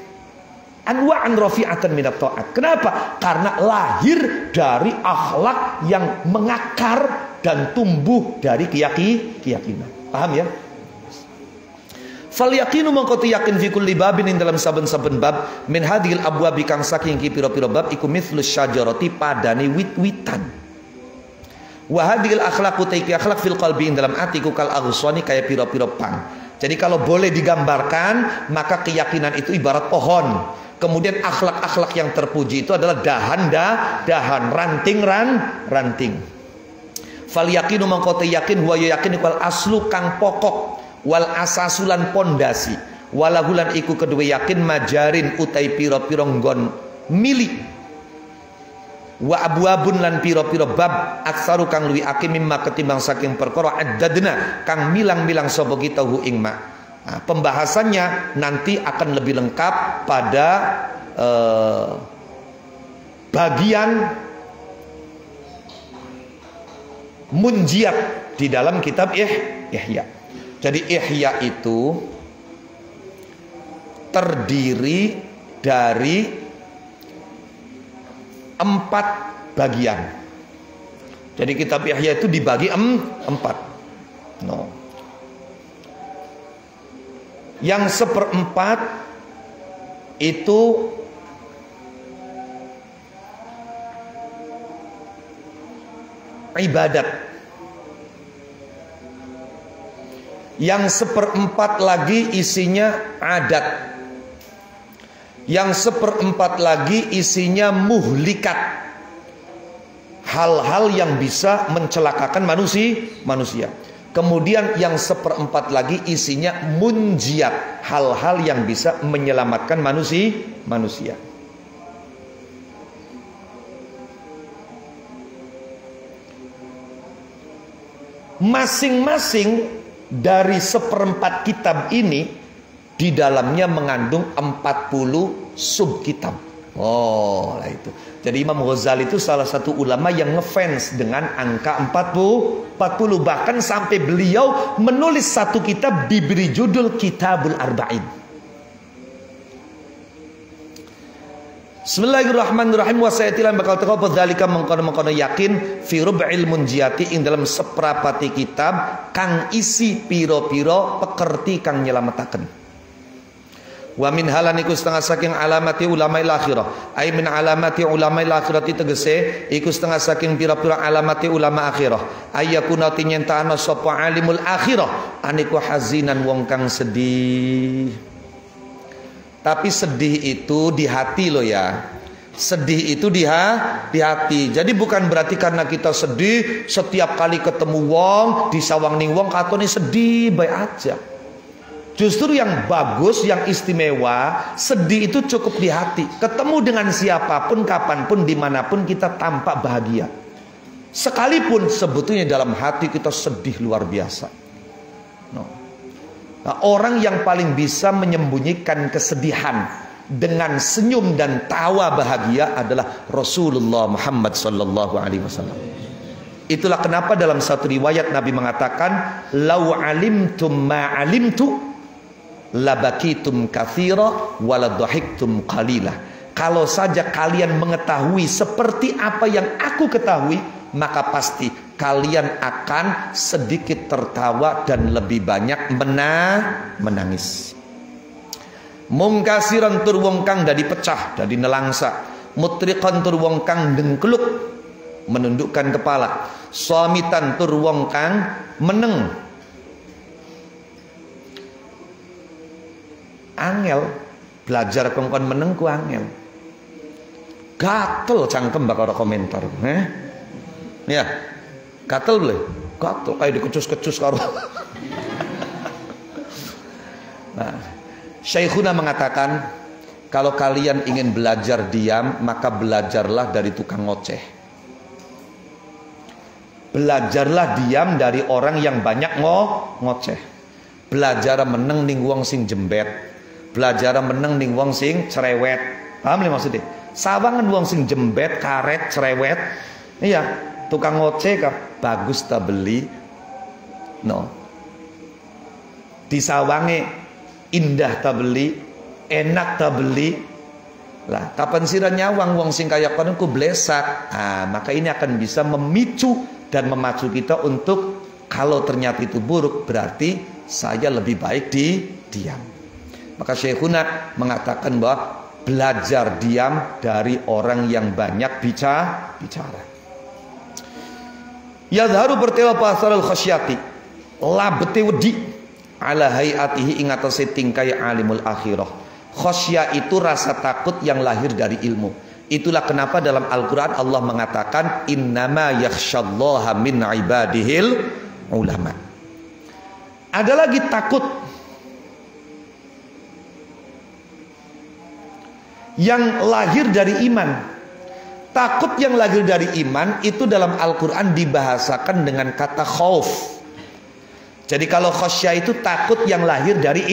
[SPEAKER 1] anwa'an rafi'atan minat ta'at. Kenapa? Karena lahir dari akhlak yang mengakar dan tumbuh dari keyakinan. Paham ya? Fal yaqinu mangko yakin fi kulli babin ing dalam saben-saben bab min hadhil abwabi kang saking ki pira-pira bab iku mithlus syajarati padane wit-witan. Wa hadhil akhlaqu taiki akhlaq fil qalbi ing dalam atiku kal aghsani kaya pira-pira pang. Jadi kalau boleh digambarkan, maka keyakinan itu ibarat pohon. Kemudian akhlak-akhlak yang terpuji itu adalah dahan, ranting. Fal yaqinu mangko yakin wa yakin wal aslu kang pokok wal asasulan pondasi. Walahulan iku kedua yakin majarin utai pira-pira nggon mili. Wa abwabun lan pira-pira bab aksaru kang luwi akeh mimma ketimbang saking perkara addadna kang milang-milang sapa kita hu ing ma. Nah, pembahasannya nanti akan lebih lengkap pada bagian munjiat di dalam kitab Ihya. Jadi Ihya itu terdiri dari 4 bagian. Jadi kitab Ihya itu dibagi 4. No. Yang 1/4 itu ibadat. Yang 1/4 lagi isinya adat. Yang 1/4 lagi isinya muhlikat, hal-hal yang bisa mencelakakan manusia. Kemudian yang 1/4 lagi isinya munjiat, hal-hal yang bisa menyelamatkan manusia. Masing-masing dari 1/4 kitab ini di dalamnya mengandung 40 subkitab. Oh, lah itu. Jadi Imam Ghazali itu salah satu ulama yang ngefans dengan angka 40. Bahkan sampai beliau menulis satu kitab diberi judul Kitabul Arba'in. Bismillahirrahmanirrahim. Wa sayatilan bakal teko dzalika mengkono-mengkono yakin fi rub'il munjiati ing dalam seprapati kitab kang isi piro-piro pekerti kang nyelametaken. Wa min halaniku setengah saking alamati ulama akhirah. Ai min alamati ulama akhirah tegese iku setengah saking pira-pira alamati ulama akhirah. Ayyakuna tinyentana sapa alimul akhirah aniku hazinan wong kang sedih. Tapi sedih itu di hati loh ya. Sedih itu di hati. Jadi bukan berarti karena kita sedih setiap kali ketemu wong disawang ning wong katone sedih baik aja. Justru yang bagus, yang istimewa, sedih itu cukup di hati. Ketemu dengan siapapun, kapanpun, dimanapun kita tampak bahagia. Sekalipun sebetulnya dalam hati kita sedih luar biasa. Nah, orang yang paling bisa menyembunyikan kesedihan dengan senyum dan tawa bahagia adalah Rasulullah Muhammad SAW. Itulah kenapa dalam satu riwayat Nabi mengatakan, "Lau alimtum ma alimtu labakitum katsira waladhahiktum qalila." Kalau saja kalian mengetahui seperti apa yang aku ketahui, maka pasti kalian akan sedikit tertawa dan lebih banyak menangis. Mungkasiran tur wong kang dadi pecah, dadi nelangsa. Mutriqan tur wong kang dengkluk, menundukkan kepala. Suamitan tur wong kang meneng. Angel belajar kongkon meneng ku angel. Gatel cangkem bakal komentar. Ya, gatel boleh. Gatel kayak dikecus-kecus karo. Nah, Syekhuna mengatakan, kalau kalian ingin belajar diam, maka belajarlah dari tukang ngoceh. Belajarlah diam dari orang yang banyak ngoceh. Belajar meneng ning wong sing jembet. Belajar meneng ning wong sing cerewet. Paham li maksudnya? Sawangan wong sing jembet, karet, cerewet. Iya, tukang ngoceh kah bagus ta beli. No. Disawange indah ta beli, enak ta beli. Lah, kapan sira nyawang wong sing kaya kono ku blesak. Ah, maka ini akan bisa memicu dan memacu kita untuk kalau ternyata itu buruk, berarti saya lebih baik diam. Maka Syekhuna mengatakan bahwa belajar diam dari orang yang banyak bicara. Yadharu bertela pasarul khasyati labete wedi ala hayatihi ing atase tingkai alimul akhirah. Khasyah itu rasa takut yang lahir dari ilmu. Itulah kenapa dalam Al-Quran Allah mengatakan innama yakhsyallaha min ibadihil ulama. Ada lagi takut yang lahir dari iman. Takut yang lahir dari iman itu dalam Al-Quran dibahasakan dengan kata khauf. Jadi kalau khasyah itu takut yang lahir dari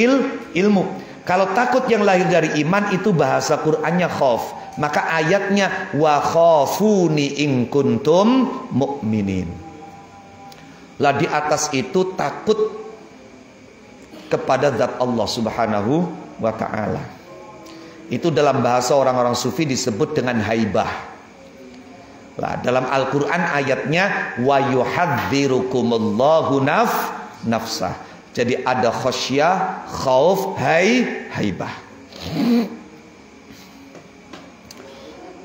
[SPEAKER 1] ilmu. Kalau takut yang lahir dari iman itu bahasa Qur'annya khauf. Maka ayatnya wa khafuni in kuntum mu'minin. Lah di atas itu takut kepada zat Allah Subhanahu wa ta'ala. Itu dalam bahasa orang-orang sufi disebut dengan haibah. Lah dalam Al-Quran ayatnya wa yuhadzirukumullahu nafsah. Jadi ada khasyah, khauf, haibah.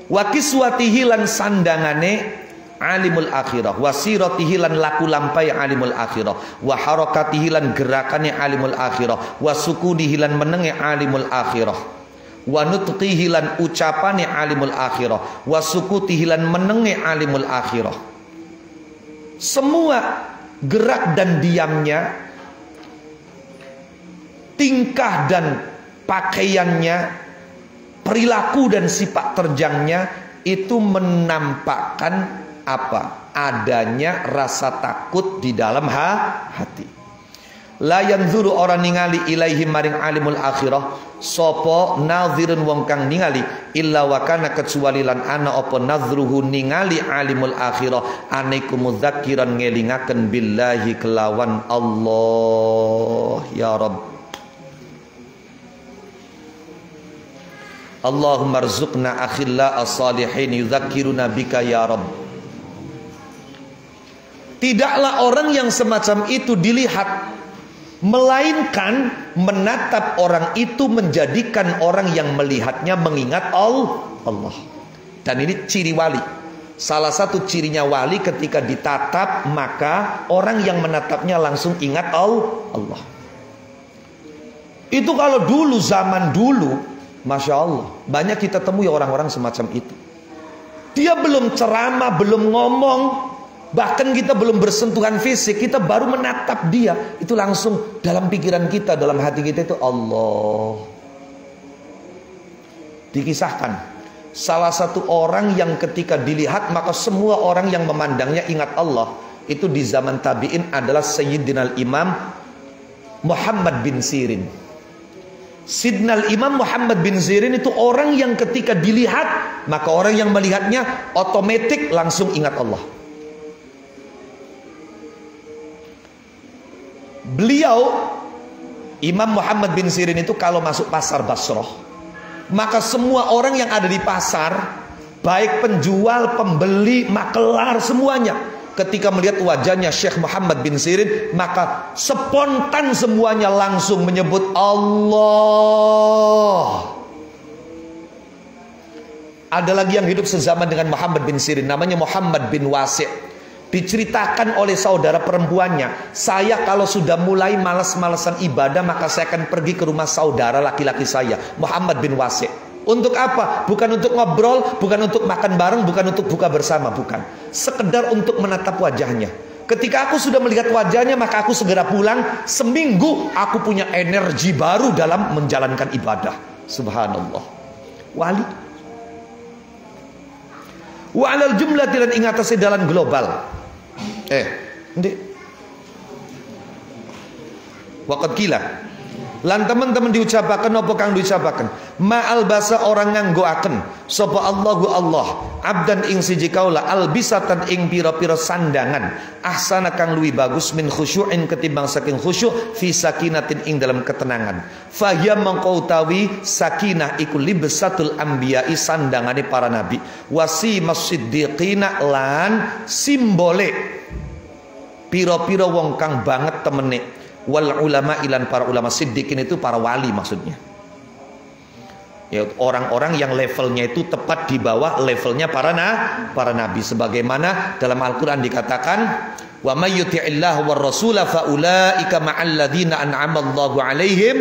[SPEAKER 1] Wa kiswatihi lan sandangane alimul akhirah, wa siratihi lan laku lampai alimul akhirah, wa harakatihi lan gerakane alimul akhirah, wa sukunihi lan menenge alimul akhirah, wa nutqihi lan ucapane alimul akhirah, wa sukutihi lan menenge alimul akhirah. Semua gerak dan diamnya, tingkah dan pakaiannya, perilaku dan sifat terjangnya itu menampakkan apa? Adanya rasa takut di dalam hati. La yanzuru orang ningali ilaihim maring alimul akhirah sapa nazirun wong kang ningali illa wa kana kecuali lan ana apa nazruhu ningali alimul akhirah aniku mudzakiran ngelingaken billahi kelawan Allah ya Rabb. Allahumma rzuqna akhilla as-salihin yudzakiruna bika ya Rabb. Tidaklah orang yang semacam itu dilihat, melainkan menatap orang itu menjadikan orang yang melihatnya mengingat Allah. Dan ini ciri wali. Salah satu cirinya wali ketika ditatap, maka orang yang menatapnya langsung ingat Allah. Itu kalau dulu, zaman dulu, Masya Allah, banyak kita temui orang-orang semacam itu. Dia belum ceramah, belum ngomong, bahkan kita belum bersentuhan fisik, kita baru menatap dia, itu langsung dalam pikiran kita, dalam hati kita itu Allah. Dikisahkan salah satu orang yang ketika dilihat maka semua orang yang memandangnya ingat Allah, itu di zaman tabi'in adalah Sayyidina Imam Muhammad bin Sirin. Sayyidina Imam Muhammad bin Sirin itu orang yang ketika dilihat, maka orang yang melihatnya otomatis langsung ingat Allah. Beliau Imam Muhammad bin Sirin itu kalau masuk pasar Basrah, maka semua orang yang ada di pasar, baik penjual, pembeli, makelar, semuanya ketika melihat wajahnya Syekh Muhammad bin Sirin, maka spontan semuanya langsung menyebut Allah. Ada lagi yang hidup sezaman dengan Muhammad bin Sirin, namanya Muhammad bin Wasi'. Diceritakan oleh saudara perempuannya, saya kalau sudah mulai malas-malasan ibadah, maka saya akan pergi ke rumah saudara laki-laki saya, Muhammad bin Wasi'. Untuk apa? Bukan untuk ngobrol, bukan untuk makan bareng, bukan untuk buka bersama, bukan. Sekedar untuk menatap wajahnya. Ketika aku sudah melihat wajahnya, maka aku segera pulang. Seminggu aku punya energi baru dalam menjalankan ibadah. Subhanallah. Wali. Wa alal jumlati lan ing atase dalan global. Ndek. Waqad kila. Lan teman-teman diucapakan apa kang diucapakan? Ma'al basa orang nganggoaken sapa Allahu Allah abdan ing siji kaula albisatan ing pira-pira sandangan ahsana kang luwih bagus min khusyu'in ketimbang saking khusyuk fi sakinatin ing dalam ketenangan. Fahya mangko utawi sakinah iku libsatul anbiya'i sandangane para nabi wasi masiddiqina lan simbole pira-pira wong kang banget temene. Wal ulama ilan para ulama siddiqin itu para wali maksudnya. Ya, orang-orang yang levelnya itu tepat di bawah levelnya para nabi, sebagaimana dalam Al-Qur'an dikatakan wa may yuti'illahu war rasula fa ulaika ma'al ladzina an'ama Allahu 'alaihim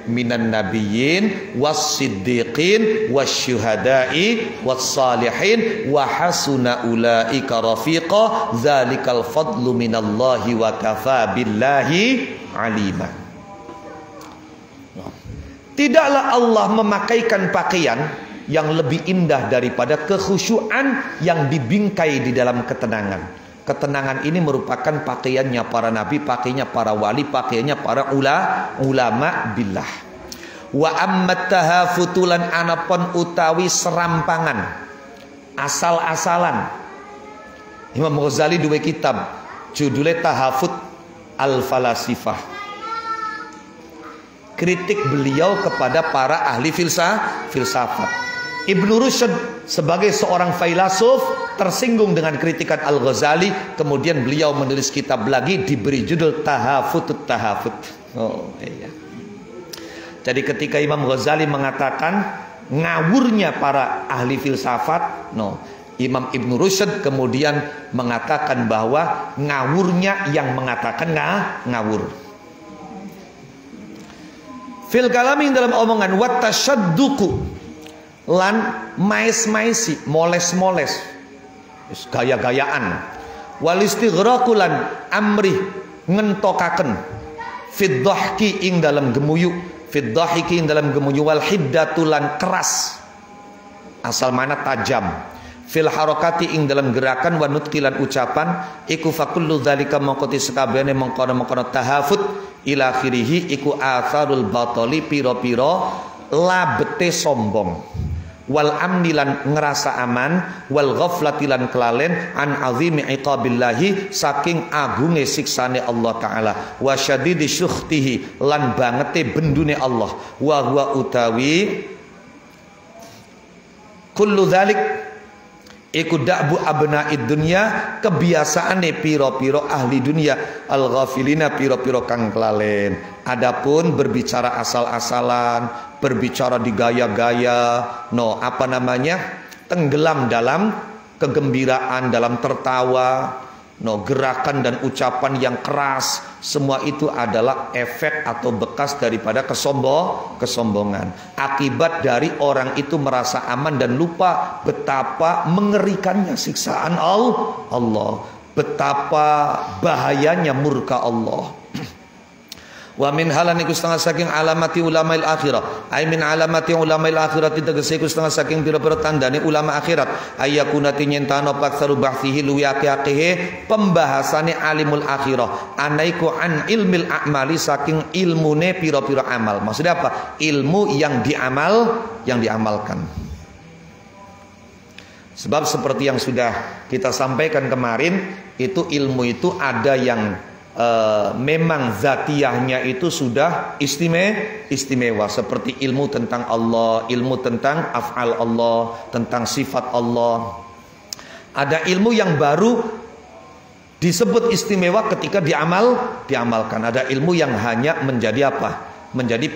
[SPEAKER 1] minan nabiyyin was-siddiqin wasyuhada'i was-salihin wa hasuna ulaika rafiqa dzalikal fadlu minallahi wa kafa billahi alima. Tidaklah Allah memakaikan pakaian yang lebih indah daripada kekhusyuan yang dibingkai di dalam ketenangan. Ketenangan ini merupakan pakaiannya para nabi, pakaiannya para wali, pakaiannya para ulama billah. Wa ammat tahafutulan anapun utawi serampangan, asal-asalan. Imam Ghazali duwe kitab judulnya Tahafut Al-Falasifah. Kritik beliau kepada para ahli filsafat. Ibnu Rushd sebagai seorang filosof tersinggung dengan kritikan Al-Ghazali, kemudian beliau menulis kitab lagi diberi judul Tahafutut Tahafut. Oh iya. Jadi ketika Imam Ghazali mengatakan ngawurnya para ahli filsafat, Imam Ibnu Rushd kemudian mengatakan bahwa ngawurnya yang mengatakan ngawur. Fil kalami dalam omongan wat tasyadduqu lan mais-maisi, moles-moles, gaya-gayaan. Wal istighraqu lan amri ngentokaken fid dhahki ing dalam gemuyu, fid dhahiki ing dalam gemuyu wal hiddatu lan keras. Asal mana tajam. fil harakati ing dalam gerakan wa nutqilan ucapan iku fakullu dzalika mongkoti sekabehane mengkono-mengkono tahafut ila akhirih iku atharul batali pira-pira labete sombong wal amnilan ngerasa aman wal ghaflatilan kelalen an azimi iqabillahi saking agunge siksane Allah taala wa syadidi syukhtihi lan bangete bendune Allah wa huwa utawi kullu dzalik iku da'bu abnaid dunya kebiasaane piro-piro ahli dunia al ghafilina piro-piro kang kelalen. Adapun berbicara asal-asalan, berbicara digaya-gaya, tenggelam dalam kegembiraan, dalam tertawa, gerakan dan ucapan yang keras, semua itu adalah efek atau bekas daripada kesombongan. Akibat dari orang itu merasa aman dan lupa betapa mengerikannya siksaan Allah, betapa bahayanya murka Allah. Wa min halan iku setengah saking alamati ulamail akhirah ay min alamati ulamail akhirah tegese iku setengah saking pira-pira tandane ulama akhirat ayakuna tinyentano paksaru bahsihi luwi akeh pembahasane alimul akhirah anaiku an ilmil a'mali saking ilmune pira-pira amal. Maksudnya apa? Ilmu yang diamalkan. Sebab seperti yang sudah kita sampaikan kemarin, itu ilmu itu ada yang memang zatiyahnya itu sudah istimewa seperti ilmu tentang Allah, ilmu tentang af'al Allah, tentang sifat Allah. Ada ilmu yang baru disebut istimewa ketika diamalkan. Ada ilmu yang hanya menjadi menjadi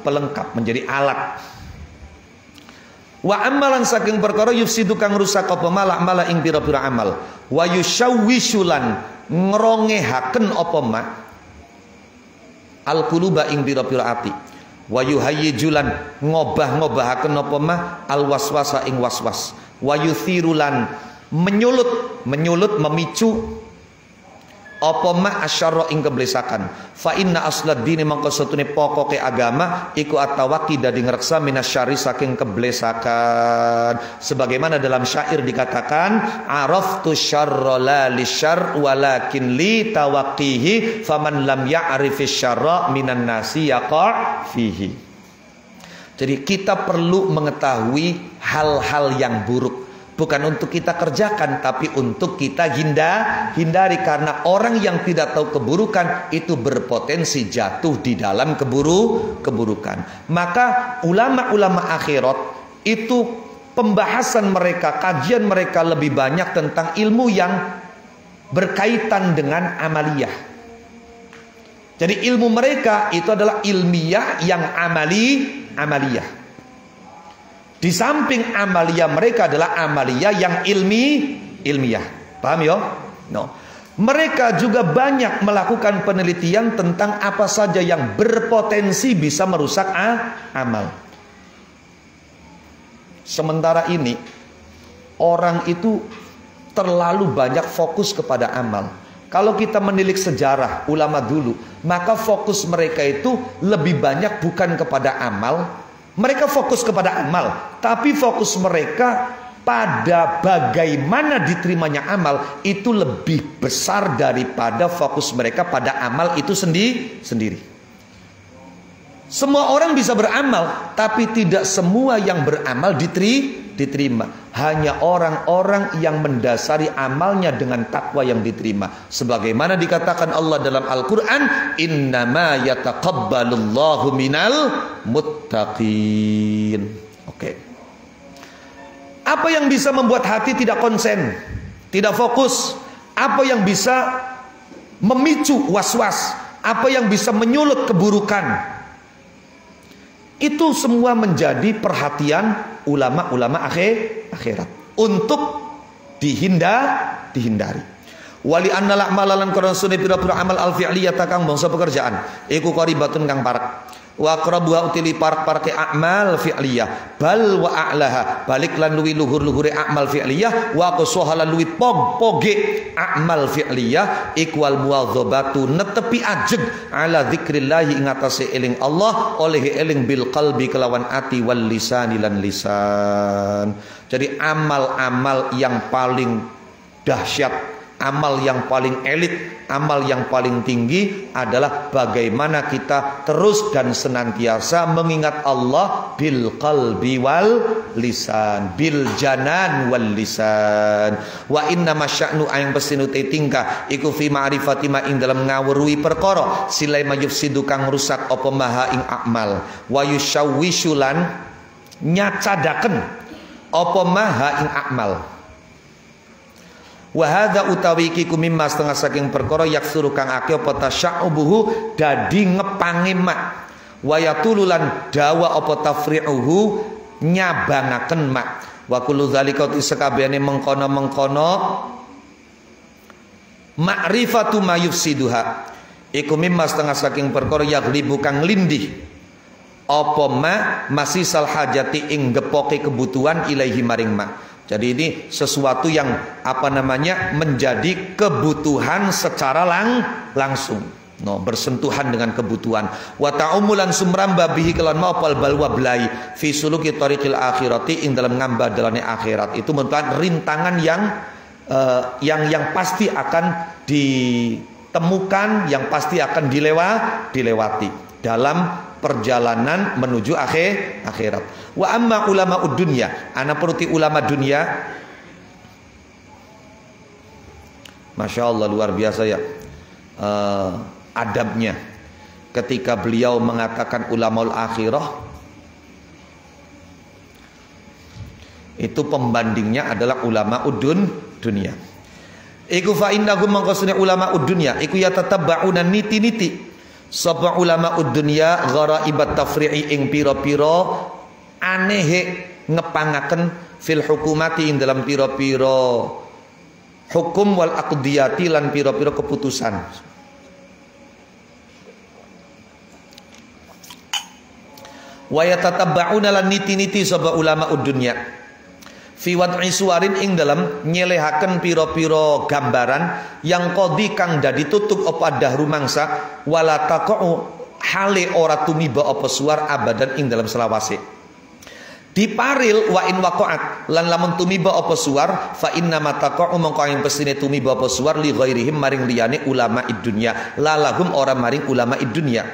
[SPEAKER 1] pelengkap, menjadi alat. Wa amalan saking perkara yufsidu kang rusak apa mala ing pira-pira amal wa yusyawwishulan ngerongehaken apa ma al quluba ing pira-pira ati wa yuhayyijulan ngobah-ngobahaken apa ma al waswasa ing waswas wa yuthirulan menyulut memicu apa ma asyarra ing keblesakan fa inna aslad dini mangko satune pokoke agama iku atawaqi dadi ngreksa minasyari saking keblesakan sebagaimana dalam syair dikatakan araftu syarra la lisyarr walakin li tawaqqihi faman lam ya'rifis syarra minan nasi yaqa fihi. Jadi kita perlu mengetahui hal-hal yang buruk. Bukan untuk kita kerjakan, tapi untuk kita hindari. Karena orang yang tidak tahu keburukan itu berpotensi jatuh di dalam keburukan. Maka ulama-ulama akhirat itu pembahasan mereka, kajian mereka lebih banyak tentang ilmu yang berkaitan dengan amaliyah. Jadi ilmu mereka itu adalah ilmiah yang amaliyah. Di samping amalia mereka adalah amalia yang ilmiah. Paham ya? No. Mereka juga banyak melakukan penelitian tentang apa saja yang berpotensi bisa merusak amal. Sementara ini orang itu terlalu banyak fokus kepada amal. Kalau kita menilik sejarah ulama dulu, maka fokus mereka itu lebih banyak bukan kepada amal. Mereka fokus kepada amal, tapi fokus mereka pada bagaimana diterimanya amal itu lebih besar daripada fokus mereka pada amal itu sendiri. Semua orang bisa beramal, tapi tidak semua yang beramal diterima. Hanya orang-orang yang mendasari amalnya dengan takwa yang diterima. Sebagaimana dikatakan Allah dalam Al-Quran, innama yataqabbalullahu minal muttaqin. Oke. Apa yang bisa membuat hati tidak konsen, tidak fokus? Apa yang bisa memicu was-was? Apa yang bisa menyulut keburukan? Itu semua menjadi perhatian ulama-ulama akhirat untuk dihindari. Wali annal a'malalan karena sunni pira-pira amal al-fi'liyah kang bangsa pekerjaan iku qaribatun kang parek. Wa aqrabuha utili parke a'mal fi'liyah bal wa a'laha balik lan luwi luhur-luhure a'mal fi'liyah wa qasuha lan luwi poge a'mal fi'liyah ikwal muwadzabatu netepi ajeg ala dzikrillah ing atase eling Allah oleh eling bil qalbi kelawan ati wal lisani lan lisan. Jadi amal-amal yang paling dahsyat, amal yang paling elit, amal yang paling tinggi adalah bagaimana kita terus dan senantiasa mengingat Allah bil qalbi wal lisan, bil janan wal lisan. Wa inna masya'nu ayang pesinu te tingkah iku fi ma'rifati ma ing dalam ngawruhi perkara silai mayufsidu kang rusak apa maha ing amal wa yusyawwishulan nyacadaken apa maha ing amal. Wa hadza utawi iki kumimma setengah saking perkara yaksuru kang akeh apa tasya'ubuhu dadi ngepange mak wa yatululan dawa apa tafri'uhu nyabangaken mak wa kullu zalika sakabehane mengkono-mengkono ma'rifatu ma yufsiduha iku mimma setengah saking perkara yaglibu kang lindih apa ma masisal hajati ing gepoke kebutuhan ilaihi maring mak. Jadi ini sesuatu yang menjadi kebutuhan secara langsung. No, bersentuhan dengan kebutuhan. Wa ta'umulan sumramba bihi kelan maupal balwa belai fi suluki tariqil akhirati ing dalam ngamba dalane akhirat. Itu merupakan rintangan yang pasti akan ditemukan, yang pasti akan dilewati dalam perjalanan menuju akhirat. Wa amma ulama dunya, ana peruti ulama dunia. Masya Allah luar biasa ya adabnya ketika beliau mengatakan ulamaul akhirah itu pembandingnya adalah ulama dunia. Iku fa innahum mangkosune ulama dunya iku ya tatabba'una niti-niti sapa ulama dunya ghara'ibat tafri'i ing pira-pira anehe ngepangaken fil hukumati ing dalam pira-pira hukum wal aqdiyati lan pira-pira keputusan. Wa yatatabba'una lan niti-niti sapa ulama dunya fi wad'i suwarin ing dalam nyelehaken pira-pira gambaran yang qadi kang dadi tutup apa dahru mangsa wala taqa'u hale ora tumiba apa suwar abadan ing dalam selawase. Diparil wa in waqa'at lan lamun tumiba apa suwar fa inna mataqa'u mongko ing pesine tumiba apa suwar li ghairihim maring liyane ulama dunya la lahum ora maring ulama dunya.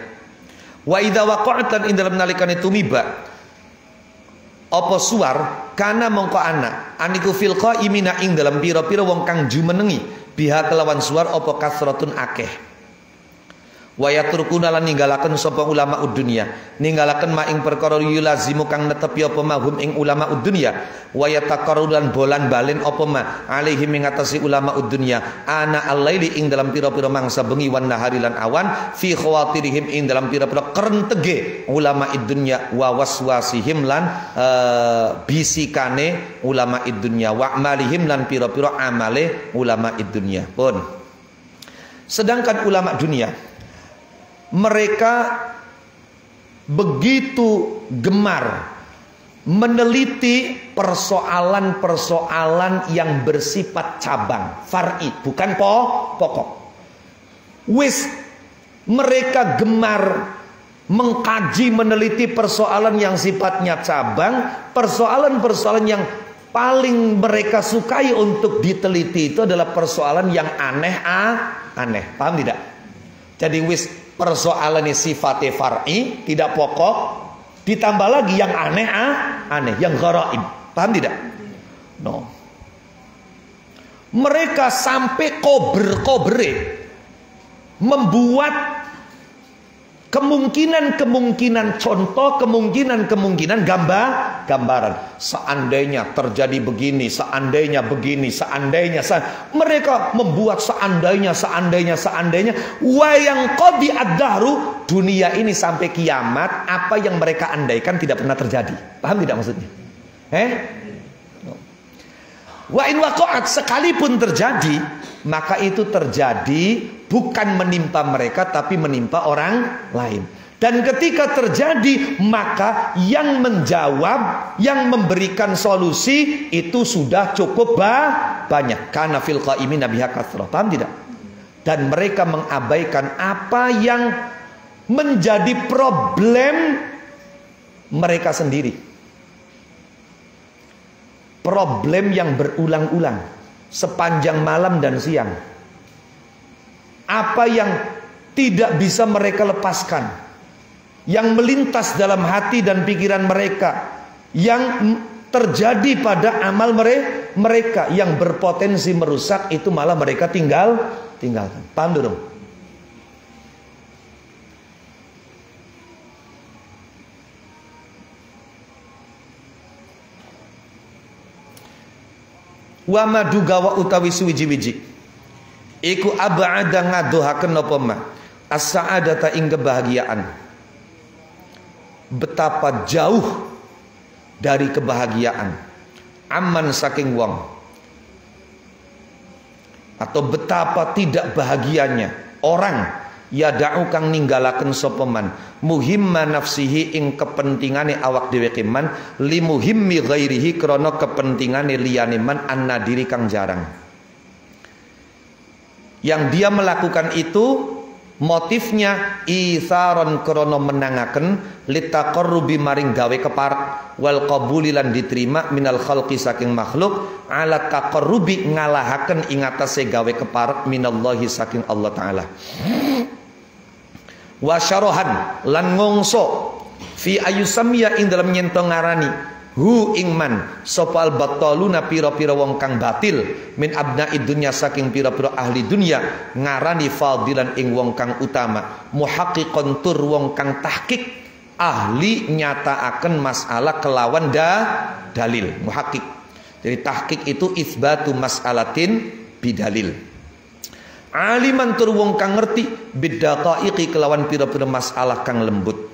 [SPEAKER 1] Wa idza waqa'at lan ing dalam nalikane tumiba apa suwar kana mongko ana aniku fil qaimina ing dalam pira-pira wong kang jumenengi biha kelawan suwar apa kasratun akeh. Wa yatrukuna lan ninggalaken sapa ulama dunya ninggalaken ma ing perkara yulazimu kang netepi apa mahum ing ulama dunya wa yataqarrulan bolan balen apa ma alaihi ing atase ulama dunya ana al-laili ing dalam pira-pira mangsa bengi wan nahari lan awan fi khawatirihim ing dalam pira-pira kerentege ulama dunya wa waswasihim lan bisikane ulama dunya wa amalihim lan pira-pira amale ulama dunya pun. Sedangkan ulama dunia mereka begitu gemar meneliti persoalan-persoalan yang bersifat cabang, far'i, bukan pokok. Mereka gemar mengkaji, meneliti persoalan yang sifatnya cabang, persoalan-persoalan yang paling mereka sukai untuk diteliti itu adalah persoalan yang aneh. Paham tidak? Jadi persoalan ini sifatnya far'i, tidak pokok, ditambah lagi yang aneh, yang gharaib. Paham tidak? No. Mereka sampai kober-kobere membuat kemungkinan contoh, kemungkinan gambaran. Seandainya terjadi begini, seandainya begini, mereka membuat seandainya. Wayang qadi ad-dahru, dunia ini sampai kiamat, apa yang mereka andaikan tidak pernah terjadi. Paham tidak maksudnya? Wa in waqa'at, sekalipun terjadi, maka itu terjadi bukan menimpa mereka tapi menimpa orang lain. Dan ketika terjadi, maka yang menjawab, yang memberikan solusi itu sudah cukup banyak. Kana fil qaimina biha kathrah. Paham tidak? Dan mereka mengabaikan apa yang menjadi problem mereka sendiri. Problem yang berulang-ulang sepanjang malam dan siang. Apa yang tidak bisa mereka lepaskan, yang melintas dalam hati dan pikiran mereka, yang terjadi pada amal mereka yang berpotensi merusak, itu malah mereka tinggalkan. Paham dong? Wa maduga wa utawi suwiji-wiji iku ab'ada ngadohaken napa ma as-sa'adata ing kebahagiaan. Betapa jauh dari kebahagiaan aman saking wong, atau betapa tidak bahagianya orang yada'u kang ninggalaken sapa man muhimma nafsihi ing kepentingane awak dhewe keman li muhimmi ghairihi krana kepentingane liyane man annadiri kang jarang. Yang dia melakukan itu motifnya isaron krana menangaken litaqarrubi maring gawe keparek wal qabulilan diterima minal khalqi saking makhluk ala taqarrubi ngalahaken ing atase gawe keparek minallahi saking Allah taala. Wasyarohan lan ngongso fi ayusamya ing dalam nyento ngarani hu ingman sopal bataluna pira-pira wong kang batil min abnaid dunya saking pira-pira ahli dunya ngarani fadilan ing wong kang utama muhaqqiqon tur wong kang tahqiq ahli nyataaken masalah kelawan dalil muhaqqiq. Jadi tahqiq itu isbatu mas'alatin bidalil. Aliman tur wong kang ngerti bidaqaiqi kelawan pira-pira masalah kang lembut.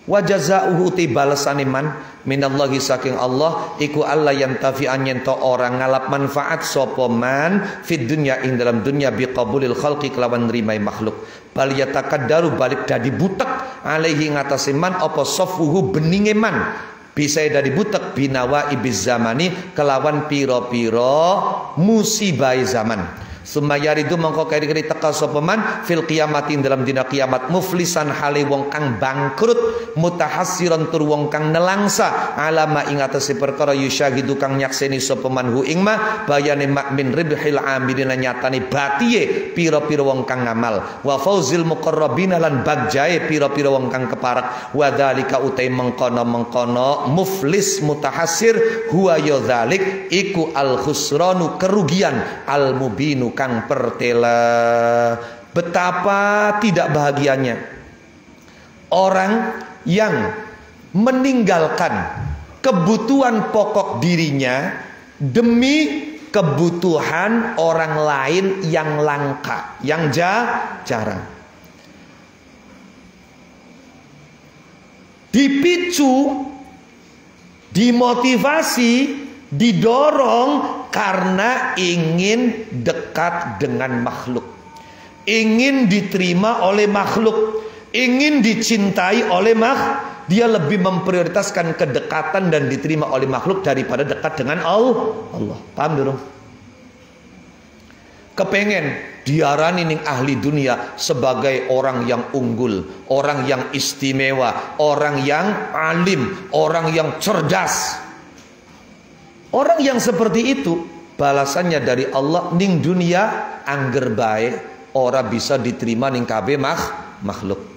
[SPEAKER 1] Wa jazaa'uhu ti balesane man minallahi saking Allah iku alla yantafi'an yento orang ngalap manfaat sapa man fid dunya ing dalam dunya biqabulil khalqi kelawan nrimai makhluk. Bal yatakaddaru balik dadi butek alaihi ngatasi man apa safuhu beninge man bisa dari butek binawa ibiz zamani kelawan pira-pira musibah zaman. Sumayari itu mongko keri-keri teka sapa man fil qiyamatin dalam dina kiamat muflisan hale wong kang bangkrut mutahassiran tur wong kang nelangsa alama ing atase perkara yusyahidu kang nyakseni sapa man hu ing ma bayane mak min ribhil amilina nyatane batiye pira-pira wong kang ngamal wa fauzil muqarrabina lan bagjae pira-pira wong kang keparek wa dzalika utai mengkono muflis mutahassir huwa yadzalik iku al khusranu kerugian al mubinu kang pertela. Betapa tidak bahagianya orang yang meninggalkan kebutuhan pokok dirinya demi kebutuhan orang lain yang langka, yang jarang. Dipicu, dimotivasi, didorong karena ingin dekat dengan makhluk, ingin diterima oleh makhluk, ingin dicintai oleh makhluk. Dia lebih memprioritaskan kedekatan dan diterima oleh makhluk daripada dekat dengan Allah. Paham dong? Kepengen diarani ning ahli dunia sebagai orang yang unggul, orang yang istimewa, orang yang alim, orang yang cerdas. Orang yang seperti itu balasannya dari Allah ning dunia angger bae ora bisa diterima ning kabeh makhluk.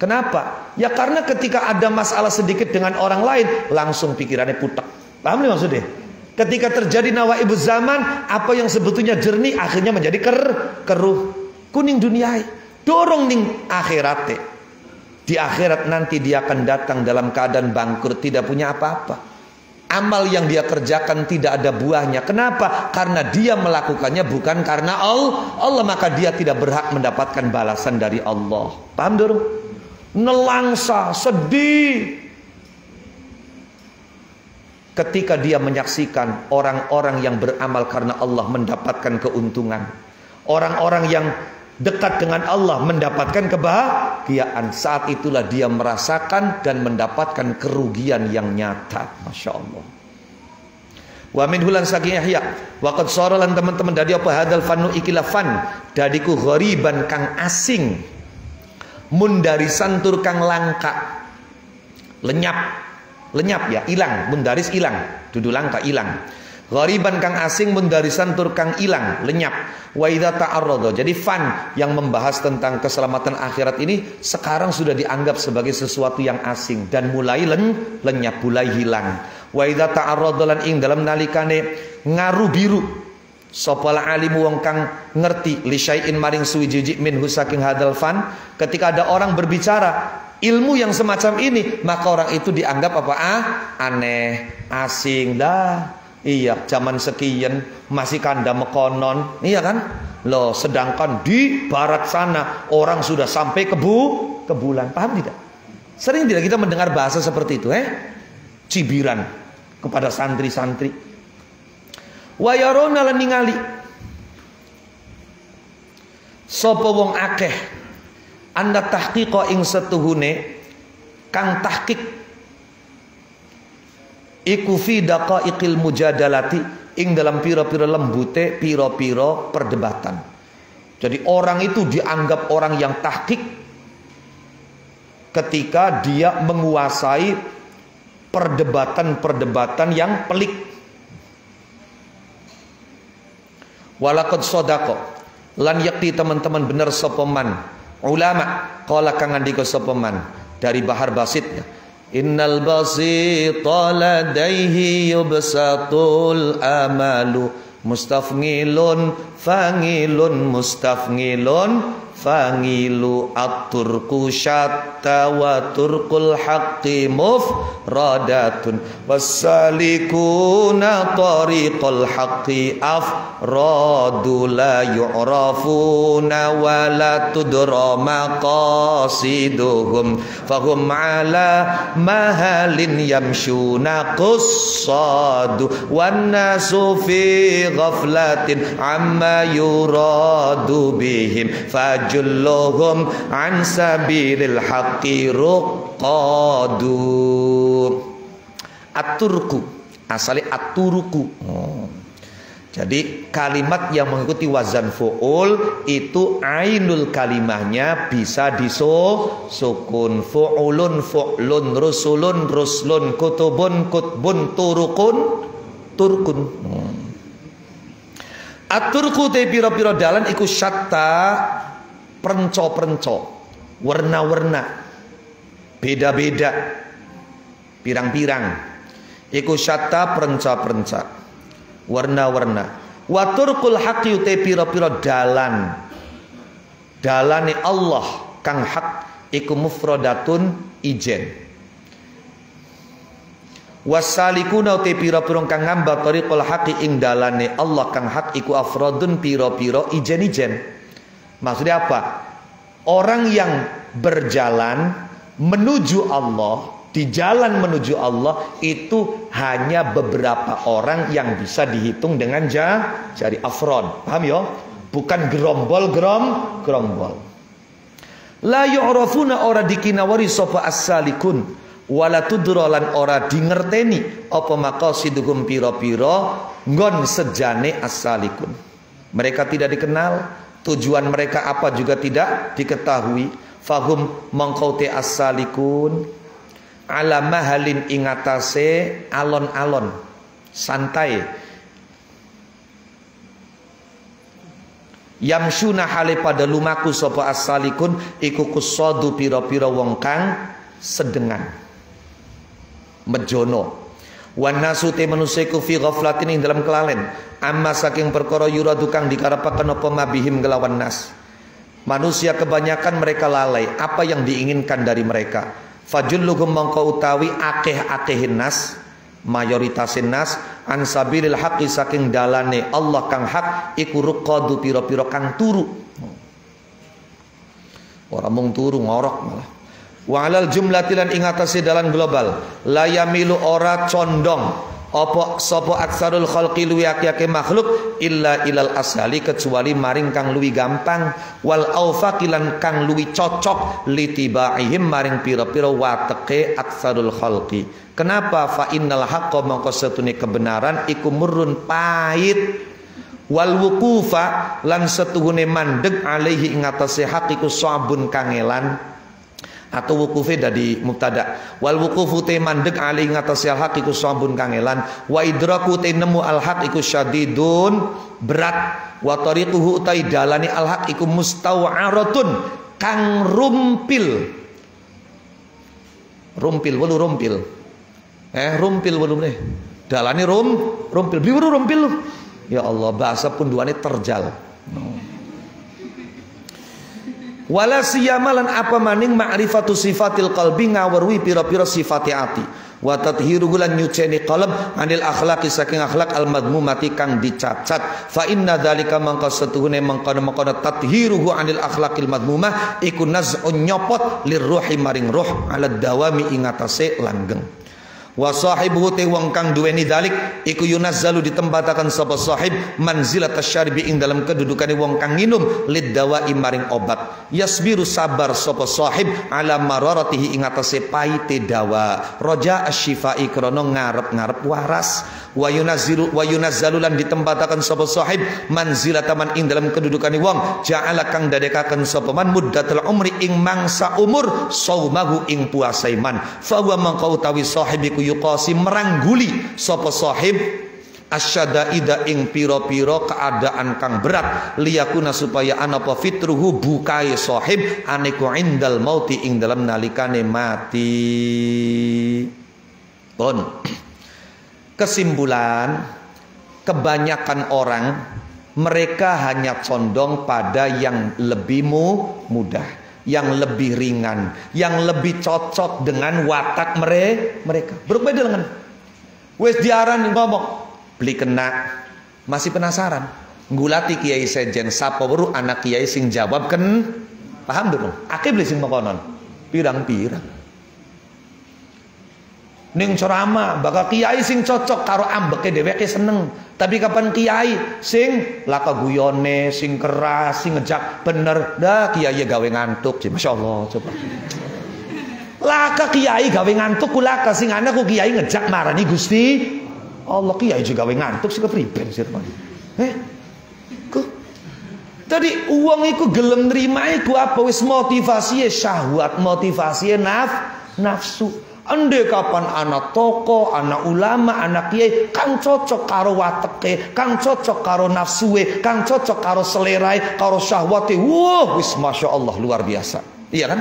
[SPEAKER 1] Kenapa? Ya karena ketika ada masalah sedikit dengan orang lain langsung pikirannya putek. Paham nih maksudnya? Ketika terjadi nawaibuz zaman, apa yang sebetulnya jernih akhirnya menjadi keruh. Kuning dunia, dorong ning akhirat. Di akhirat nanti dia akan datang dalam keadaan bangkrut, tidak punya apa-apa. Amal yang dia kerjakan tidak ada buahnya. Kenapa? Karena dia melakukannya bukan karena Allah, maka dia tidak berhak mendapatkan balasan dari Allah. Paham dorong? Nelangsa, sedih. ketika dia menyaksikan orang-orang yang beramal karena Allah mendapatkan keuntungan, orang-orang yang dekat dengan Allah mendapatkan kebahagiaan, saat itulah dia merasakan dan mendapatkan kerugian yang nyata. Masya Allah. Wa min hulan saking Yahya wa qad saralan teman-teman dadi apa hadal fanu ikilah fan dadiku ghariban kang asing, mun dari santur kang langka, lenyap ya, ilang, mundaris ilang, dudu langka ilang. Ghariban kang asing, mundarisan tur kang ilang, lenyap. Wa idza ta'arrada. Jadi fan yang membahas tentang keselamatan akhirat ini sekarang sudah dianggap sebagai sesuatu yang asing dan mulai lenyap, mulai hilang. Wa idza ta'arrada lan ing dalam nalikane ngaru biru sapa alimu wong kang ngerti li syai'in maring suwiji minhu saking hadal fan, ketika ada orang berbicara ilmu yang semacam ini, maka orang itu dianggap apa? Aneh, asing lah. Iya, zaman sekian masih kanda mekonon, iya kan? Loh, sedangkan di barat sana orang sudah sampai ke bulan. Paham tidak? Sering tidak kita mendengar bahasa seperti itu, cibiran kepada santri-santri. Wa yarona lan ningali sapa wong akeh anda tahqiqa ing setuhune kang tahqiq iku fi daqaiqil mujadalati ing dalam pira-pira lembute pira-pira perdebatan. Jadi orang itu dianggap orang yang tahqiq ketika dia menguasai perdebatan-perdebatan yang pelik. Walaqad sadaqa lan yakti teman-teman bener sapa man ulama qala kang ngandika sapa man dari Bahar Basit. Innal basita ladaihi yubsatul amalu mustafngilun fangilun mustafngilun fangilu at-turku syatta wa turkul haqqi mufradatun wassalikuna tariqal haqqi afradu la yu'rafuna wa la tudra maqasiduhum fahum ala mahalin yamshuna qussadu wan nasu fi ghaflatin amma yuradu bihim julluhum an sabilil haqqi ruqadu. At-turku asali at-turuku. Jadi kalimat yang mengikuti wazan fu'ul itu ainul kalimahnya bisa disukun. Fu'ulun fu'lun, rusulun ruslun, kutubun kutbun, turukun turkun. At-turku te pira-pira dalan iku syatta, perenco-perenco, warna-warna, beda-beda, pirang-pirang. Iku syatta perenca-perenca, warna-warna. Wa turqul haqqi te pira-pira dalan. Dalane Allah kang hak iku mufradatun ijen. Wasalikuna te pira-pira kang ngamba tariqul haqqi ing dalane Allah kang hak iku afradun pira-pira ijen-ijen. Maksudnya apa? Orang yang berjalan menuju Allah, di jalan menuju Allah itu hanya beberapa orang yang bisa dihitung dengan jari afrod. Paham ya? Bukan gerombol. La yu'rafuna ora dikinawari sapa as-salikun wala tudralan ora dingerteni apa maqasiduhum pira-pira nggon sejane as-salikun. Mereka tidak dikenal. Tujuan mereka apa juga tidak diketahui. Fahum mengkote as-salikun ala mahalin ingatase alon-alon santai. Yamsuna hale pada lumaku sapa as-salikun iku kusadu pira-pira wong kang sedengan mejono. Wan nasu te manusiku fi ghaflatin ing dalam kelalen amma saking perkara yuradu kang dikarepaken apa mabihim kelawan nas. Manusia kebanyakan mereka lalai apa yang diinginkan dari mereka. Fajulluhum mangko utawi akeh-akehin nas, mayoritasin nas an sabilil haqqi saking dalane Allah kang hak iku ruqadu pira-pira kang turu. Ora mung turu ngorok malah. Wa alal jumlatilan ing atase dalan global la yamilu ora condong Apa sapa aksarul khalqi luwi akeh makhluk illa ilal asali kecuali maring kang luwi gampang wal aufaqilan kang luwi cocok litibaihim maring pira-pira wateke aksarul khalqi. Kenapa? Fa innal haqqa mangko setune kebenaran iku murrun pahit wal wuqufa lan setuhune mandeg alaihi ing atase hak iku sabun kangelan. Atau wukufe dadi mubtada wal wukufu te mandeg ali ngatasi al haq iku sabun kangelan wa idraku te nemu al haq iku syadidun berat wa tariquhu utai dalani al haq iku mustaw'aratun kang rumpil welu rumpil rumpil welu ne dalani rumpil biru rumpil ya Allah bahasa punduane terjal. Wala siyamalan apa maning ma'rifatu sifatil qalbi ngawerwi pira-pira sifati ati wa tathiruhu lan nyuceni qalb anil akhlaqi saking akhlak al madmumati kang dicacat fa inna dzalika mangka setuhune mangkono tathiruhu anil akhlaqil madmumah iku naz'un nyopot lirruhi maring ruh ala dawami ing atase langgeng. Wa sahibuhu te wong kang duweni dalik iku yunazzalu ditempataken sapa sahib manzilat asyaribi ing dalam kedudukane wong kang nginum lid dawa'i maring obat yasbiru sabar sapa sahib ala mararatihi ing atase pahite dawa raja asy-syifai krana ngarep-ngarep waras wa yunazzalu lan ditempataken sapa sahib manzilataman ing dalam kedudukane wong ja'ala kang dadekaken sapa man muddatul umri ing mangsa umur saumahu ing puasai man fa huwa mangka utawi sahib yuqasi merangguli sapa sahib asyadaida ing piro-piro keadaan kang berat liyakuna supaya anapa fitruhu bukai sahib aniku indal mauti ing dalam nalikane mati. Kesimpulan, kebanyakan orang mereka hanya condong pada yang lebih mudah, yang lebih ringan, yang lebih cocok dengan watak mereka. Berbeda dengan wes diaran ngomong beli kena, masih penasaran ngulati kiai sejen sapa weruh anak kiai sing jawab ken paham dulu akeh beli sing makonon pirang-pirang ning ceramah bakal kiai sing cocok karo ambeke dheweke seneng. Tapi kapan kiai sing laka guyone, sing keras, sing ngejak bener, dah kiai gawe ngantuk. Masyaallah coba. Laka kiai gawe ngantuk kulaka sing ana ku kiai ngejak marani Gusti Allah kiai juga gawe ngantuk sing kepriben sir. Tadi uang iku gelem nrima iku apa wis motivasinya syahwat, motivasinya nafsu. Ande kapan anak toko, anak ulama, anak kiai kang cocok karo wateke, kang cocok karo nafsuwe, kang cocok karo selerai, karo syahwate. Wah, wis masya Allah luar biasa. Iya kan?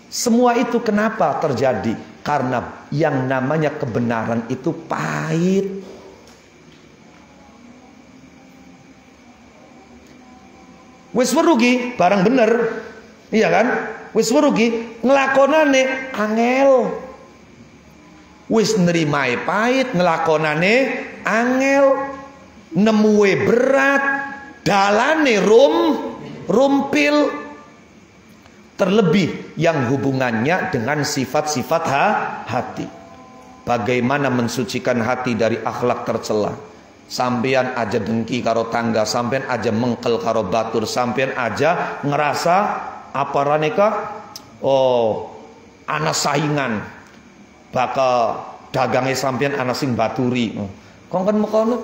[SPEAKER 1] Semua itu kenapa terjadi? Karena yang namanya kebenaran itu pahit. Wis merugi barang bener. Iya kan? Wis werugi nglakonane angel. Wis nerimae pahit nglakonane angel. Nemue berat, dalane rumpil. Terlebih yang hubungannya dengan sifat-sifat hati. Bagaimana mensucikan hati dari akhlak tercela. Sampean aja dengki karo tangga, sampean aja mengkel karo batur, sampean aja ngerasa apa raneka ana saingan bakal dagange sampean ana sing baturi kongkon mekono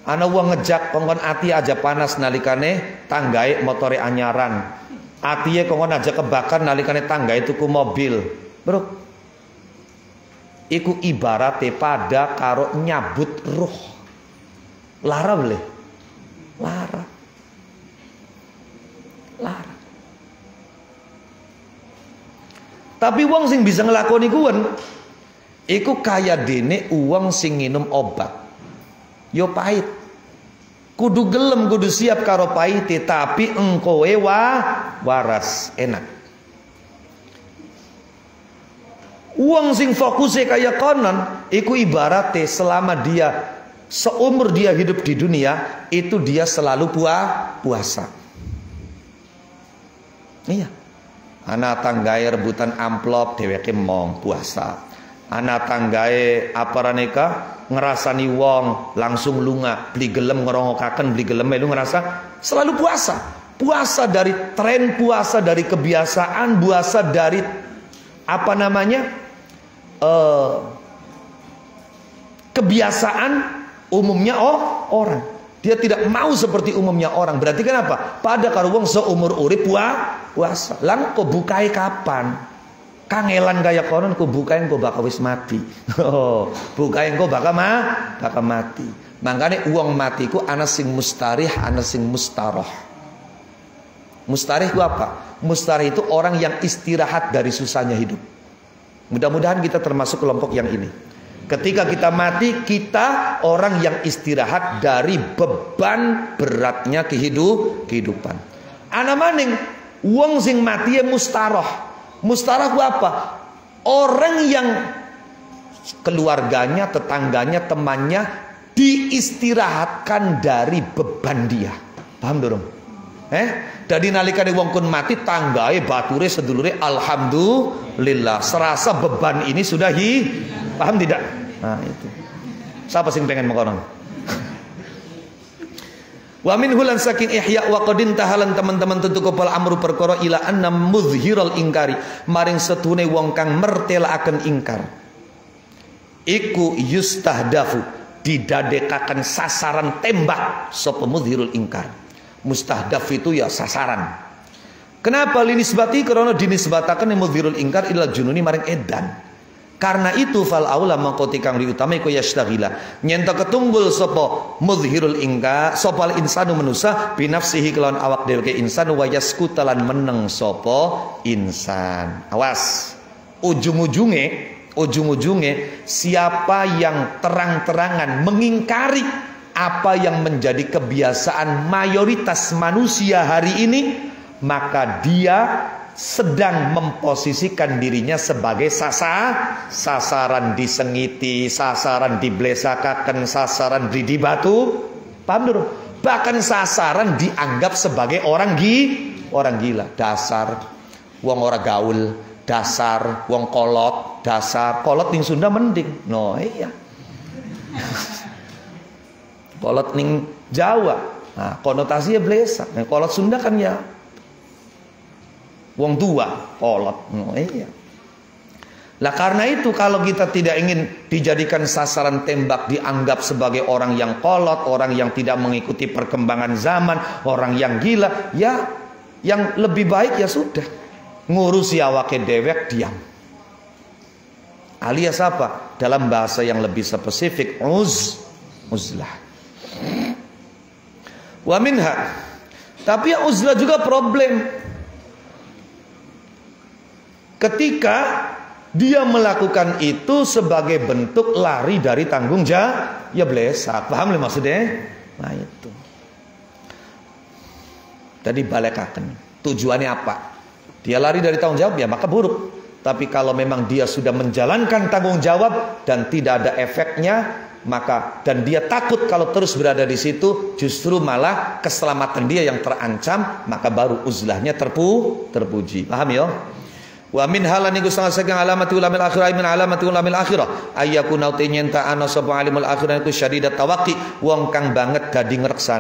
[SPEAKER 1] ana wong ngejak kongkon ati aja panas nalikane tanggae motore anyaran atiye kongkon aja kebakar nalikane tanggae tuku mobil bro iku ibarate pada karo nyabut ruh lara boleh lara tapi wong sing bisa ngelakoni kuwen iku kaya dene wong sing nginum obat yo pahit kudu gelem kudu siap karo pahite tapi engkowe waras enak. Wong sing fokusnya kaya konon iku ibarate selama dia seumur dia hidup di dunia itu dia selalu puasa. Iya. Anak tanggai rebutan amplop dheweke mong puasa. Anak tanggae aparaneka ngerasani wong langsung lunga beli gelem ngerongokaken beli gelem lu ngerasa selalu puasa dari tren, puasa dari kebiasaan, puasa dari apa namanya kebiasaan umumnya orang. Dia tidak mau seperti umumnya orang. Berarti kan apa? Pada karo wong seumur urip puasa. Lang kok bukai kapan? Kangelan gaya konon kok bukain kok bakal wis mati. Bukain kok bakal mati. Makanya uang matiku ana sing mustarih, ana sing mustaroh. Mustarih itu apa? Mustarih itu orang yang istirahat dari susahnya hidup. Mudah-mudahan kita termasuk kelompok yang ini. Ketika kita mati, kita orang yang istirahat dari beban beratnya kehidupan. Ana maning wong sing mati ya mustaroh. Mustaroh itu apa? Orang yang keluarganya, tetangganya, temannya diistirahatkan dari beban dia. Paham dorong? Dari nalikane wong kun mati tanggae bature sedulure alhamdulillah serasa beban ini sudah paham tidak? Nah itu. Siapa sing pengen mengkonon? Wa min hulan saking ihya wa qadin tahalan teman-teman tentu kepala amru perkara ila anna muzhiral ingkari maring setune wong kang mertelaaken ingkar iku yustahdafu didadekaken sasaran tembak sapa muzhirul ingkar. Mustahdaf itu ya sasaran. Kenapa linisbati? Karena dinisbataken muzhirul ingkar ila jununi maring edan. Karena itu fal aula mangkoti kang diutama iku yastaghila nyenta ketunggul sapa muzhirul ingkar sapa insanu manusa binafsihi kelawan awak dhewe insan wa yaskutalan meneng sapa insan. Awas, ujung-ujunge siapa yang terang-terangan mengingkari apa yang menjadi kebiasaan mayoritas manusia hari ini, maka dia sedang memposisikan dirinya sebagai sasaran disengiti, sasaran diblesakaken, sasaran dibatu. Paham dulu? Bahkan sasaran dianggap sebagai orang gila. Dasar wong ora gaul, dasar wong kolot, dasar kolot ning Sunda mending. No iya. Kolot ning Jawa. Nah, konotasinya blesak. Nah, kolot Sunda kan ya wong tua, kolot. Oh, iya. Lah karena itu kalau kita tidak ingin dijadikan sasaran tembak, dianggap sebagai orang yang kolot, orang yang tidak mengikuti perkembangan zaman, orang yang gila, ya yang lebih baik ya sudah ngurusi awake dewek diam. Alias apa? Dalam bahasa yang lebih spesifik uzlah. Wa minha. Tapi ya uzlah juga problem. Ketika dia melakukan itu sebagai bentuk lari dari tanggung jawab, ya blesak. Paham lah maksudnya? Nah itu. Tadi balekaken. Tujuannya apa? Dia lari dari tanggung jawab, ya maka buruk. Tapi kalau memang dia sudah menjalankan tanggung jawab dan tidak ada efeknya, maka dan dia takut kalau terus berada di situ, justru malah keselamatan dia yang terancam, maka baru uzlahnya terpuji. Paham ya? Wa min halani kusang saking alamati ulamil akhirah min alamati ulamil akhirah ayyakuna nyenta ana sapa alimul akhirah iku syadidat tawaqi wong kang banget dadi ngreksa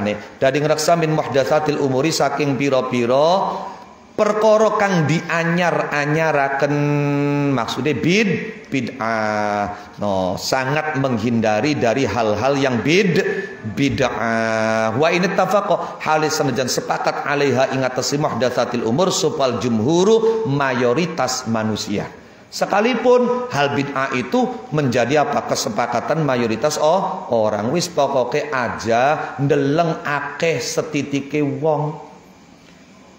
[SPEAKER 1] min muhdatsatil umuri saking pira-pira perkara kang dianyar-anyaraken maksude bid'ah. No, sangat menghindari dari hal-hal yang bid'ah. Wa in tafaqa halis senajan sepakat alaiha ingatasi muhdatsatil umur supal jumhuru mayoritas manusia. Sekalipun hal bid'ah itu menjadi apa? Kesepakatan mayoritas orang. Wis pokoke aja ndeleng akeh setitike wong.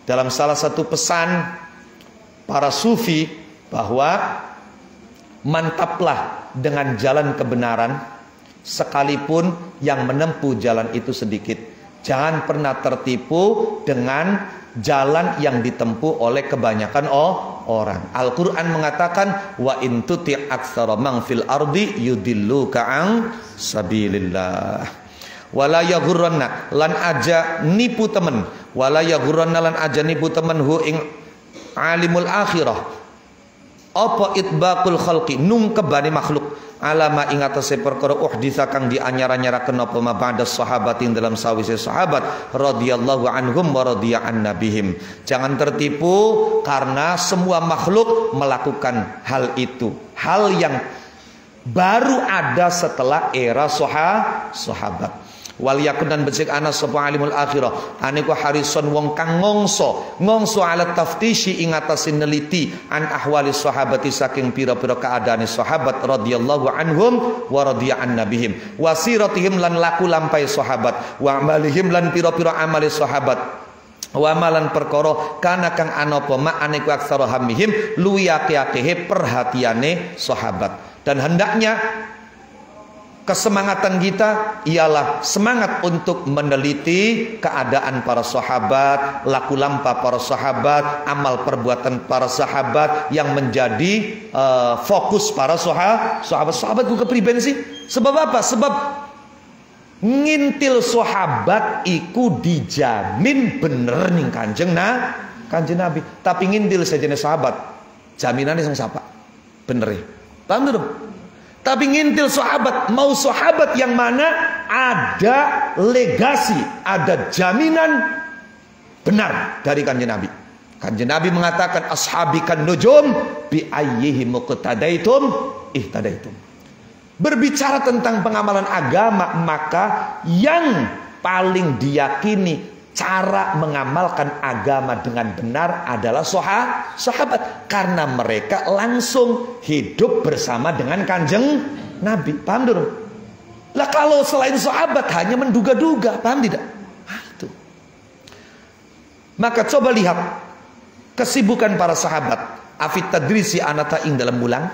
[SPEAKER 1] Dalam salah satu pesan para sufi bahwa mantaplah dengan jalan kebenaran sekalipun yang menempuh jalan itu sedikit. Jangan pernah tertipu dengan jalan yang ditempuh oleh kebanyakan orang. Al-Quran mengatakan wa in tuti' aktsara man fil ardi yudilluka an sabilillah. Wala yaghurranna lan aja nipu temen, wala yaghurranna lan aja nipu temen hu ing alimul akhirah apa itbaqul khalqi nungkebane makhluk alama ing atase perkara uhditsa kang dianyar-anyaraken apa mabada sahabat ing dalam sawise sahabat radhiyallahu anhum wa radiya an nabihim. Jangan tertipu karena semua makhluk melakukan hal itu, hal yang baru ada setelah era sahabat. Wal yakun dan becik ana sapa alimul akhirah aniku harison wong kang ngongso ala taftishi ing atase neliti an ahwali sahabati saking pira-pira keadaane sahabat radhiyallahu anhum wa radiya an nabihim wasiratihim lan laku lampai sahabat wa amalihim lan pira-pira amali sahabat wa amalan perkara kana kang anapa ma aniku aksara hamihim luwi akeh-akeh perhatiane sahabat. Dan hendaknya kesemangatan kita ialah semangat untuk meneliti keadaan para sahabat, laku lampa para sahabat, amal perbuatan para sahabat yang menjadi fokus para sahabat. Sahabat gue kepriben sih. Sebab apa? Sebab ngintil sahabat iku dijamin bener ning kanjeng Nabi. Tapi ngintil sejenis sahabat jaminannya sang siapa? Bener ya? Paham dong? Tapi ngintil sahabat, mau sahabat yang mana ada legasi, ada jaminan benar dari kanjeng Nabi. Kanjeng Nabi mengatakan ashabi kan nujum bi ayyihi muqtadaitum ihtadaitum. Berbicara tentang pengamalan agama, maka yang paling diyakini cara mengamalkan agama dengan benar adalah sahabat, karena mereka langsung hidup bersama dengan kanjeng Nabi. Paham dong? Lah kalau selain sahabat hanya menduga-duga, paham tidak? Itu. Maka coba lihat kesibukan para sahabat. Afit tadrisi anata ing dalam mulang,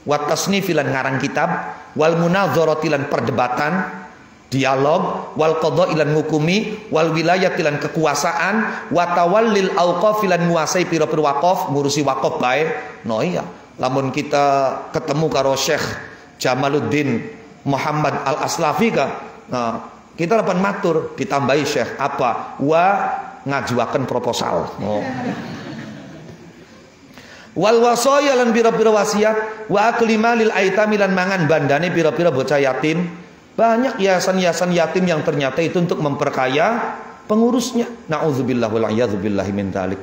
[SPEAKER 1] wa tasnifilan ngarang kitab, wal munadzaratilan perdebatan, dialog, wal qadailan ngukumi, wal wilayatilan kekuasaan, wa tawallil auqafilan nguasai pira-pira wakaf, ngurusi wakaf bae. No iya, lamun kita ketemu karo Syekh Jamaluddin Muhammad Al-Aslafi nah, kita dapat matur ditambahi Syekh apa? Wa ngajuaken proposal. Oh. Wal wasaya lan pira-pira wasiat, wa aklima lil aitami lan mangan bandane pira-pira bocah yatim. Banyak yayasan-yayasan yatim yang ternyata itu untuk memperkaya pengurusnya. Nauzubillah wal a'yadzubillahi min dzalik.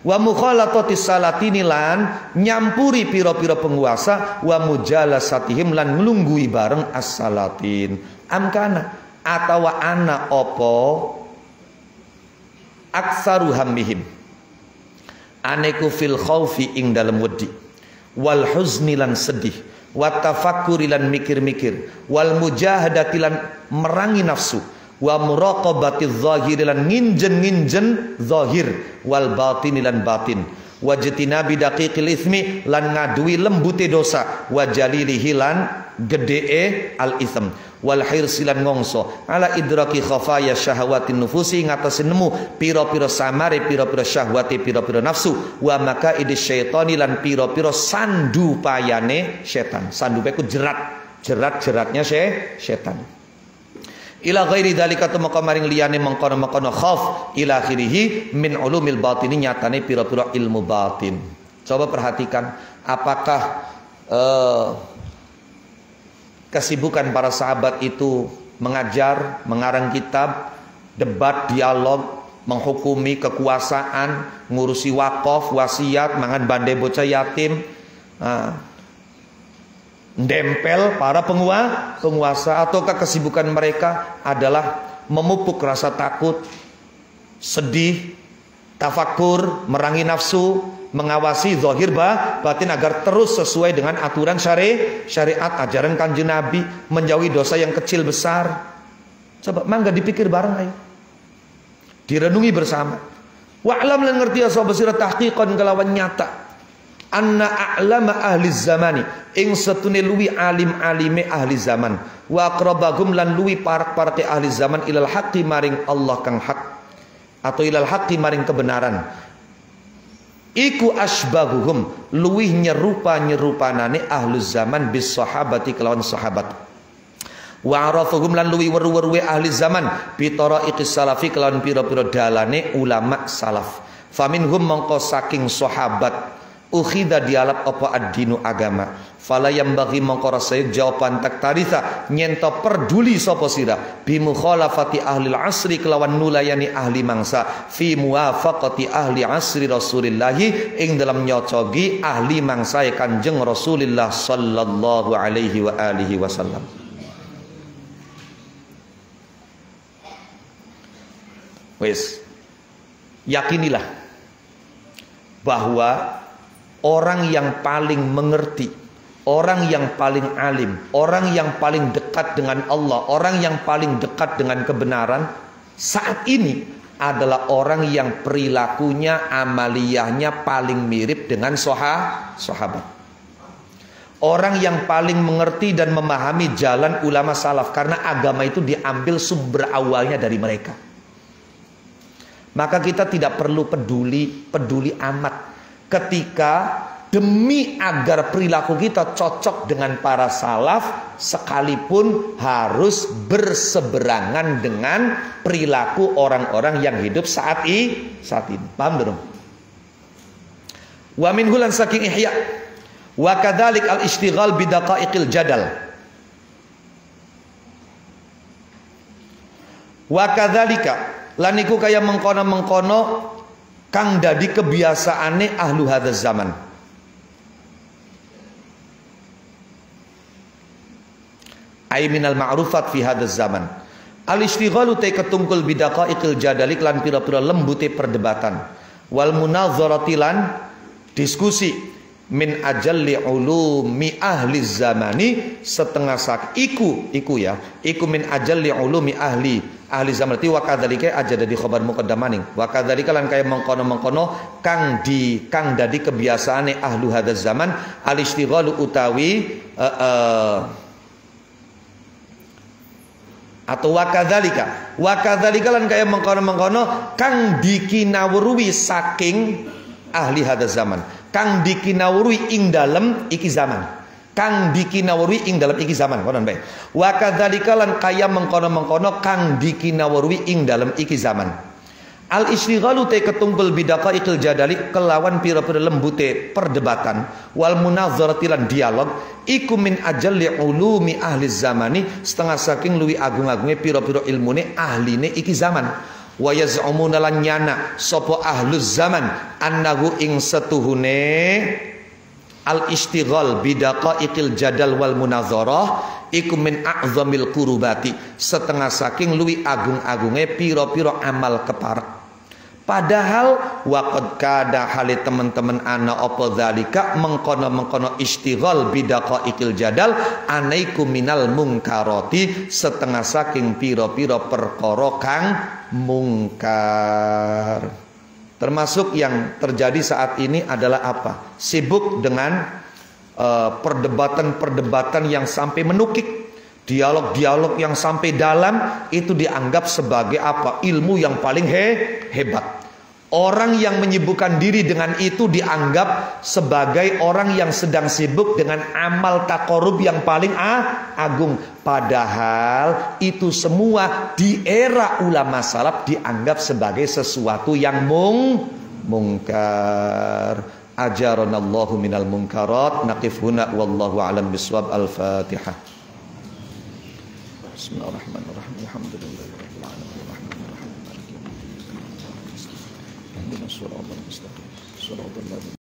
[SPEAKER 1] Wa mukhalatatis salatini lan nyampuri pira-pira penguasa, wa mujalasatihim lan nglunggui bareng as-salatin. Amkana atawa ana opo aksaru hammihim. Aneku fil khaufi ing dalem wedi, wal huzni lan sedih, wa tafakkuri lan mikir-mikir, wal mujahadati lan merangi nafsu, wa muraqabati dzahiri lan nginjen-nginjen zahir, wal batini lan batin, wa jtinabi daqiqil itsmi lan ngadui lembute dosa, wa jalilihi lan gedee al itsm, wal hirsilan ngongso ala idraki khafaya syahwatin nufusi ngatasi nemu pira-pira samare pira-pira syahwati pira-pira nafsu, wa makaidis syaitani lan pira-pira sandu payane setan. Sandu peku jerat-jeratnya setan. Ila ghairi dzalika temeka maring liyane mengkono-mengkono khauf ila akhirih min ulumil batini nyatane pira-pira ilmu batin. Coba perhatikan apakah kesibukan para sahabat itu mengajar, mengarang kitab, debat, dialog, menghukumi kekuasaan, ngurusi wakaf, wasiat, mangan bande bocah yatim, ndempel para penguasa, ataukah kesibukan mereka adalah memupuk rasa takut, sedih, tafakur, merangi nafsu, mengawasi zahir batin agar terus sesuai dengan aturan syariat ajaran kanjeng Nabi, menjauhi dosa yang kecil besar. Coba mangga dipikir bareng ayo. Direnungi bersama. Wa'lam lan ngerti ya sahabat sira tahqiqan kelawan nyata. Anna a'lama ahli zamani ing setune luwi alim-alime ahli zaman. Wa aqrabahum lan luwi parak-parake ahli zaman ilal haqqi maring Allah kang hak atau ilal haqqi maring kebenaran. Iku asbahuhum luwih nyerupa-nyerupanane ahlu zaman bis sahabati kelawan sahabat. Wa arafuhum lan luwih weru-weruwe ahli zaman bitara iqis salafi kelawan pira-pira dalane ulama salaf. Faminhum mongko saking sahabat ukhidha dialap apa ad-dinu agama. Fala yang bagi mengkora saya jawaban tak tarisa nyento peduli sopo sira bimukhalafati ahli asri kelawan nulayani ahli mangsa fi muwafaqati ahli asri Rasulillahi ing dalam nyocogi ahli mangsa Kanjeng Rasulullah sallallahu alaihi wa alihi wasallam. Wes, yakinilah bahwa orang yang paling mengerti, orang yang paling alim, orang yang paling dekat dengan Allah, orang yang paling dekat dengan kebenaran saat ini adalah orang yang perilakunya, amaliyahnya paling mirip dengan sahabat. Orang yang paling mengerti dan memahami jalan ulama salaf, karena agama itu diambil sumber awalnya dari mereka. Maka kita tidak perlu peduli amat ketika demi agar perilaku kita cocok dengan para salaf, sekalipun harus berseberangan dengan perilaku orang-orang yang hidup saat ini. Paham belum? Wa min hulan saking ihya wa kadzalik al-ishtighal bidaqaiqil jadal. Wa kadzalika lan iku kaya mengkono-mengkono kang dadi kebiasaane ahlu hadzal zaman. Ai minal ma'rufat fi hadzal zaman. Al-ishtighalu ta ketungkul bidaqaiqil jadalik lan pira-pira lembute perdebatan. Wal munazarati lan diskusi min ajalli ulumi ahli zamani setengah sak iku min ajalli ulumi ahli zaman ti wa kadzalika aja dadi khabar muqaddamaning wa kadzalika lan kaya mengkono-mengkono kang dadi kebiasaane ahlu hadzal zaman al-ishtighalu utawi atau wa kadzalika lan kaya mengkono-mengkono kang dikinawruhi saking ahli hadzal zaman, kang dikinawruhi ing dalem iki zaman, kang dikinawruhi ing dalem iki zaman. Konon bae. Wa kadzalika lan kaya mengkono-mengkono kang dikinawruhi ing dalem iki zaman. Al istighalu te ketumpul bidaqaiqil jadali kelawan pira-pira lembute perdebatan wal munazarati lan dialog iku min ajalli ulumi ahli zamani setengah saking luwi agung-agunge pira-pira ilmune ahline iki zaman. Wa yaz'umuna lan nyana sapa ahluz zaman annahu ing setuhune al istighal bidaqaiqil jadal wal munazarah iku min a'zamil qurubati setengah saking luwi agung-agunge pira-pira amal keparek. Padahal waqad kada hale teman-teman ana apa zalika mengkono-mengkono istighal bidaqaiqil jadal anaiku minal mungkarati setengah saking pira-pira perkara kang mungkar. Termasuk yang terjadi saat ini adalah apa? Sibuk dengan perdebatan-perdebatan yang sampai menukik, dialog-dialog yang sampai dalam, itu dianggap sebagai apa? Ilmu yang paling hebat. Orang yang menyibukkan diri dengan itu dianggap sebagai orang yang sedang sibuk dengan amal taqarrub yang paling agung. Padahal itu semua di era ulama salaf dianggap sebagai sesuatu yang mungkar. Ajaranallahu minal munkarat. Naqif huna wallahu a'lam bisawab. Al-Fatihah. Bismillahirrahmanirrahim. Alhamdulillahirabbil alamin. Rahmanirrahim. Maliki yaumiddin. Ihdinas siratal mustaqim. Shiratal ladzina